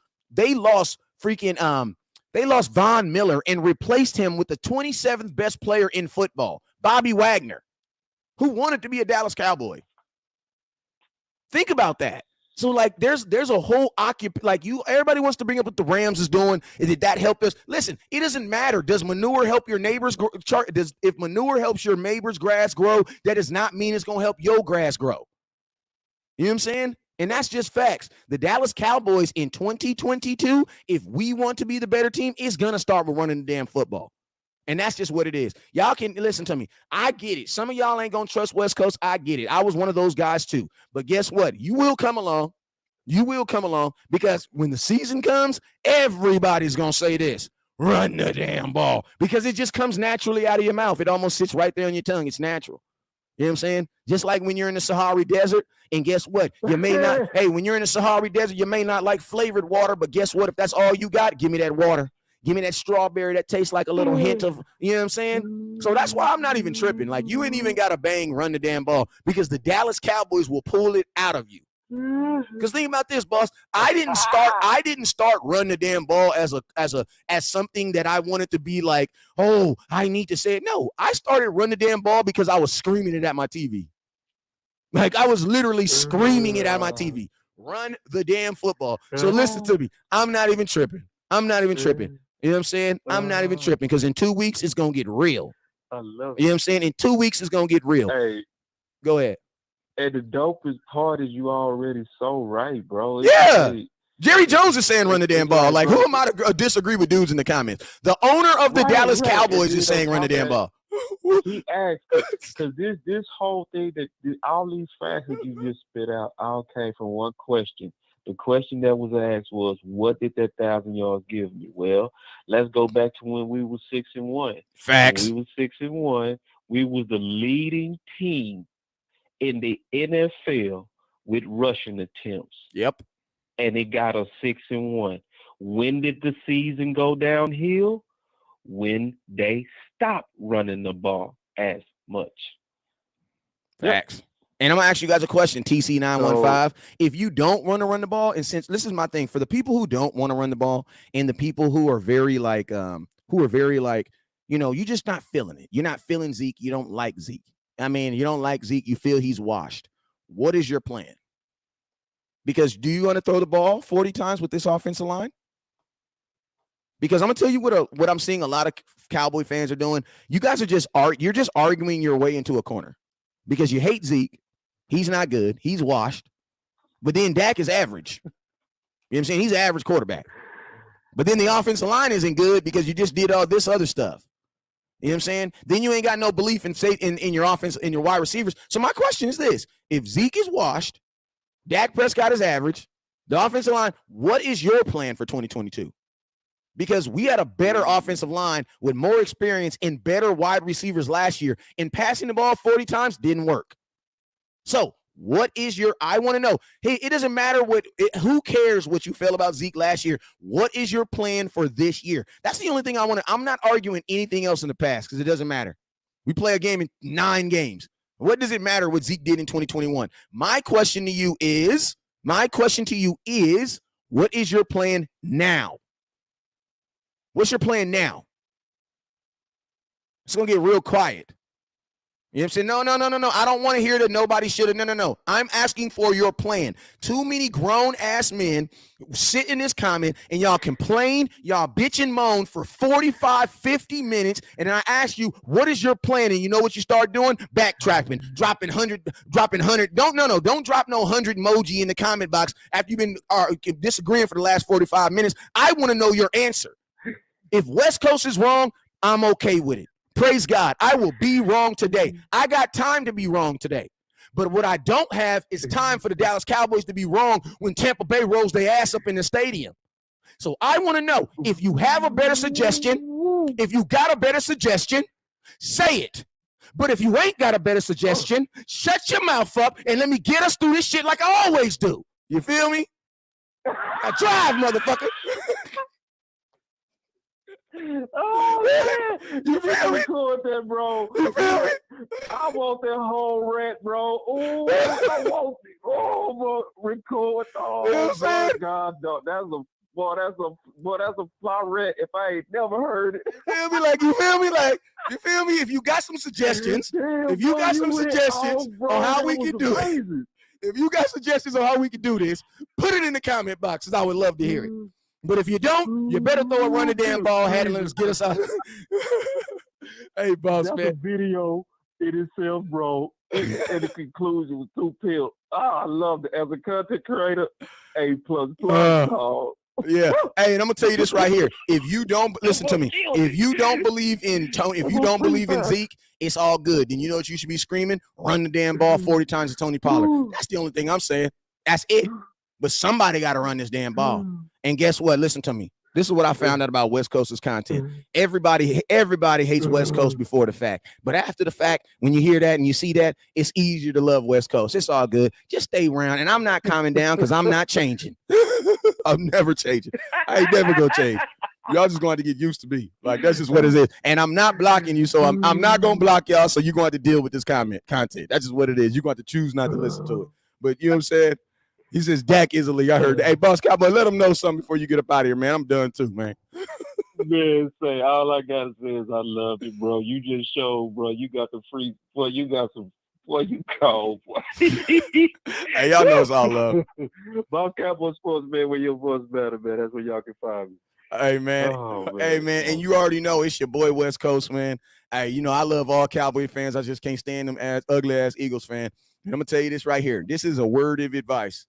Von Miller and replaced him with the 27th best player in football, Bobby Wagner, who wanted to be a Dallas Cowboy. Think about that. So, like, there's a whole everybody wants to bring up what the Rams is doing. Did that help us? Listen, it doesn't matter. Does manure help your neighbors if manure helps your neighbor's grass grow, that does not mean it's going to help your grass grow. You know what I'm saying? And that's just facts. The Dallas Cowboys in 2022, if we want to be the better team, is going to start with running the damn football. And that's just what it is. Y'all can listen to me. I get it. Some of y'all ain't going to trust West Coast. I get it. I was one of those guys too. But guess what? You will come along. You will come along, because when the season comes, everybody's going to say this: run the damn ball, because it just comes naturally out of your mouth. It almost sits right there on your tongue. It's natural. You know what I'm saying? Just like when you're in the Sahara Desert, and guess what? You may not, when you're in the Sahara Desert, you may not like flavored water, but guess what? If that's all you got, give me that water. Give me that strawberry that tastes like a little hint of, you know what I'm saying? So that's why I'm not even tripping. Like, you ain't even got to bang run the damn ball, because the Dallas Cowboys will pull it out of you. Because think about this, boss. I didn't start running the damn ball as something that I wanted to be like, oh, I need to say it. No, I started running the damn ball because I was screaming it at my TV. Like, I was literally screaming it at my TV. Run the damn football. So listen to me. I'm not even tripping. You know what I'm saying? I'm not even tripping, because in 2 weeks it's gonna get real. I love it. You know what I'm saying? In 2 weeks it's gonna get real. Hey, go ahead. And the dopest part is you already so right, bro. Jerry Jones is saying run the damn ball. Like, who am I to disagree with dudes in the comments? The owner of the Dallas Cowboys is saying run the damn ball. He asked, because this whole thing, all these facts that you just spit out all came from one question. The question that was asked was, what did that 1,000 yards give me? Well, let's go back to when we were 6-1. Facts. When we were 6-1, we was the leading team in the NFL with rushing attempts. Yep. And it got us 6-1. When did the season go downhill? When they stopped running the ball as much. Facts. Yep. And I'm going to ask you guys a question, TC915. If you don't want to run the ball, and since this is my thing, for the people who don't want to run the ball, and the people who are very like, you're just not feeling it. You're not feeling Zeke. You don't like Zeke. I mean, you don't like Zeke. You feel he's washed. What is your plan? Because do you want to throw the ball 40 times with this offensive line? Because I'm going to tell you what I'm seeing a lot of Cowboy fans are doing. You guys are you're just arguing your way into a corner, because you hate Zeke. He's not good. He's washed. But then Dak is average. You know what I'm saying? He's an average quarterback. But then the offensive line isn't good because you just did all this other stuff. You know what I'm saying? Then you ain't got no belief in your offense, in your wide receivers. So my question is this: if Zeke is washed, Dak Prescott is average, the offensive line, what is your plan for 2022? Because we had a better offensive line with more experience and better wide receivers last year, and passing the ball 40 times didn't work. So what is I want to know. Hey, it doesn't matter who cares what you felt about Zeke last year. What is your plan for this year? That's the only thing I want to. I'm not arguing anything else in the past, because it doesn't matter. We play a game in 9 games. What does it matter what Zeke did in 2021? My question to you is, what is your plan now? What's your plan now? It's going to get real quiet. You know what I'm saying? No. I don't want to hear that nobody should have. No. I'm asking for your plan. Too many grown-ass men sit in this comment, and y'all complain, y'all bitch and moan for 45, 50 minutes, and then I ask you, what is your plan? And you know what you start doing? Backtracking, dropping 100. Don't drop no 100 emoji in the comment box after you've been disagreeing for the last 45 minutes. I want to know your answer. If West Coast is wrong, I'm okay with it. Praise God. I will be wrong today. I got time to be wrong today. But what I don't have is time for the Dallas Cowboys to be wrong when Tampa Bay rolls their ass up in the stadium. So I want to know, if you have a better suggestion, if you got a better suggestion, say it. But if you ain't got a better suggestion, shut your mouth up and let me get us through this shit like I always do. You feel me? Now drive, motherfucker. Oh man, You feel me? record that, bro. You feel me? I want that whole rant, bro. Oh, I want it. Oh, bro, record. Oh, You know what I'm saying? God, dog. That's a fly rant if I ain't never heard it. You feel me? Like, you feel me? Like, you feel me? If you got some suggestions, Damn, if you bro, got some went suggestions off, bro. on how That we was can do it, amazing. if you got suggestions on how we can do this, put it in the comment box, because I would love to hear it. But if you don't, you better throw a run the damn ball hat and let us get us out. Hey, boss, That's man. a video in itself, bro. And the conclusion was too pimp. Oh, I love it. As a content creator, A++. Dog. Yeah. Hey, and I'm gonna tell you this right here. If you don't listen to me, if you don't believe in Tony, if you don't believe in Zeke, it's all good. Then you know what you should be screaming? Run the damn ball 40 times to Tony Pollard. That's the only thing I'm saying. That's it. But somebody got to run this damn ball. And guess what? Listen to me. This is what I found out about West Coast's content. Everybody hates West Coast before the fact. But after the fact, when you hear that and you see that, it's easier to love West Coast. It's all good. Just stay around. And I'm not calming down because I'm not changing. I'm never changing. I ain't never gonna change. Y'all just going to get used to me. Like, that's just what it is. And I'm not blocking you, so I'm not gonna block y'all. So you're going to have to deal with this content. That's just what it is. You're going to choose not to listen to it. But you know what I'm saying? He says Dak is a league. I heard that. Hey, Boss Cowboy, let him know something before you get up out of here, man. I'm done too, man. Man, say all I gotta say is I love you, bro. You just showed, bro. You got the free. Boy, you got some. Boy, you cold, boy. Hey, y'all know it's all love. Boss Cowboy Sports, man. Where your voice better, man. That's where y'all can find me. Hey, man. Hey, man. And you already know it's your boy West Coast, man. Hey, you know I love all Cowboy fans. I just can't stand them as ugly ass Eagles fan. And I'm gonna tell you this right here. This is a word of advice.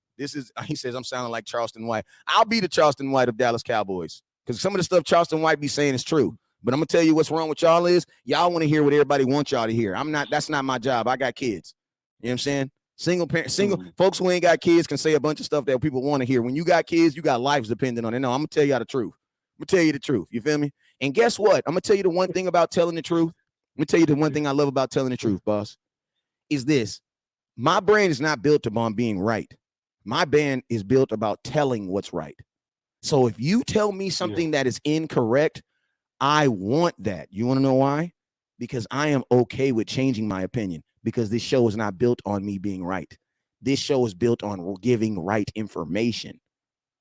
He says I'm sounding like Charleston White. I'll be the Charleston White of Dallas Cowboys because some of the stuff Charleston White be saying is true. But I'm gonna tell you what's wrong with y'all is y'all want to hear what everybody wants y'all to hear. That's not my job. I got kids. You know what I'm saying? Single folks who ain't got kids can say a bunch of stuff that people want to hear. When you got kids, you got lives dependent on it. No, I'm gonna tell y'all the truth. I'm gonna tell you the truth. You feel me? And guess what? I'm gonna tell you the one thing about telling the truth. I'm gonna tell you the one thing I love about telling the truth, boss, is this. My brain is not built upon being right. My band is built about telling what's right. So if you tell me something that is incorrect, I want that. You want to know why? Because I am okay with changing my opinion because this show is not built on me being right. This show is built on giving right information.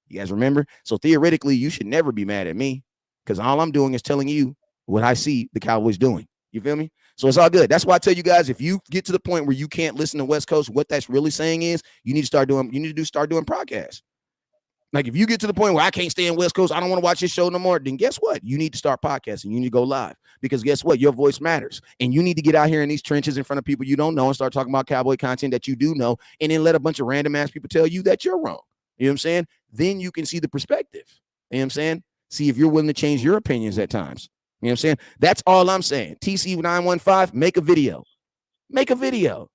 You guys remember? So theoretically, you should never be mad at me because all I'm doing is telling you what I see the Cowboys doing. You feel me? So it's all good. That's why I tell you guys, if you get to the point where you can't listen to West Coast, what that's really saying is you need to start doing podcasts. Like if you get to the point where I can't stay in West Coast, I don't want to watch this show no more, then guess what? You need to start podcasting. You need to go live because guess what? Your voice matters. And you need to get out here in these trenches in front of people you don't know and start talking about Cowboy content that you do know and then let a bunch of random ass people tell you that you're wrong. You know what I'm saying? Then you can see the perspective. You know what I'm saying? See if you're willing to change your opinions at times. You know what I'm saying? That's all I'm saying. TC915, make a video. Make a video.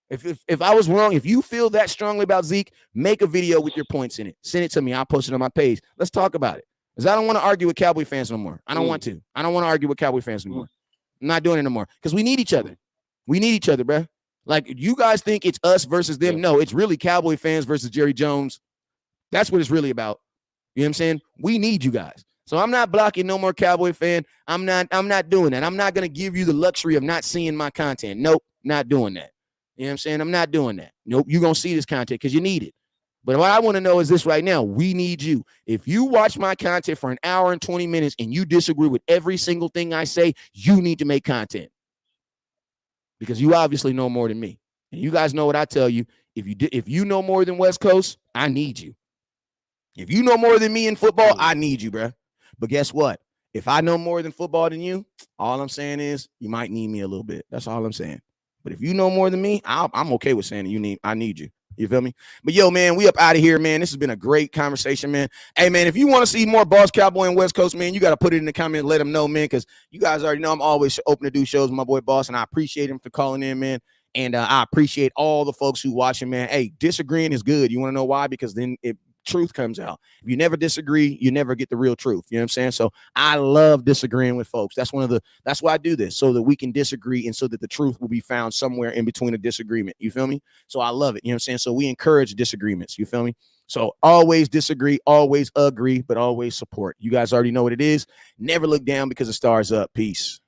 If I was wrong, if you feel that strongly about Zeke, make a video with your points in it. Send it to me. I'll post it on my page. Let's talk about it. Because I don't want to argue with Cowboy fans no more. I don't want to. I don't want to argue with Cowboy fans no more. I'm not doing it no more. Because we need each other. We need each other, bro. Like, you guys think it's us versus them. No, it's really Cowboy fans versus Jerry Jones. That's what it's really about. You know what I'm saying? We need you guys. So I'm not blocking no more Cowboy fan. I'm not doing that. I'm not going to give you the luxury of not seeing my content. Nope, not doing that. You know what I'm saying? I'm not doing that. Nope, you're going to see this content because you need it. But what I want to know is this right now. We need you. If you watch my content for an hour and 20 minutes and you disagree with every single thing I say, you need to make content. Because you obviously know more than me. And you guys know what I tell you. If you know more than West Coast, I need you. If you know more than me in football, I need you, bro. But guess what? If I know more than football than you, all I'm saying is you might need me a little bit. That's all I'm saying. But if you know more than me, I'm okay with saying I need you. You feel me? But yo, man, we up out of here, man. This has been a great conversation, man. Hey, man, if you want to see more Boss Cowboy and West Coast, man, you got to put it in the comments. Let them know, man, because you guys already know I'm always open to do shows with my boy Boss, and I appreciate him for calling in, man. And I appreciate all the folks who watching, man. Hey, disagreeing is good. You want to know why? Because then it truth comes out. If you never disagree, you never get the real truth. You know what I'm saying? So I love disagreeing with folks. That's why I do this, so that we can disagree and so that the truth will be found somewhere in between a disagreement. You feel me? So I love it. You know what I'm saying? So we encourage disagreements. You feel me? So always disagree, always agree, but always support. You guys already know what it is. Never look down because the stars up. Peace.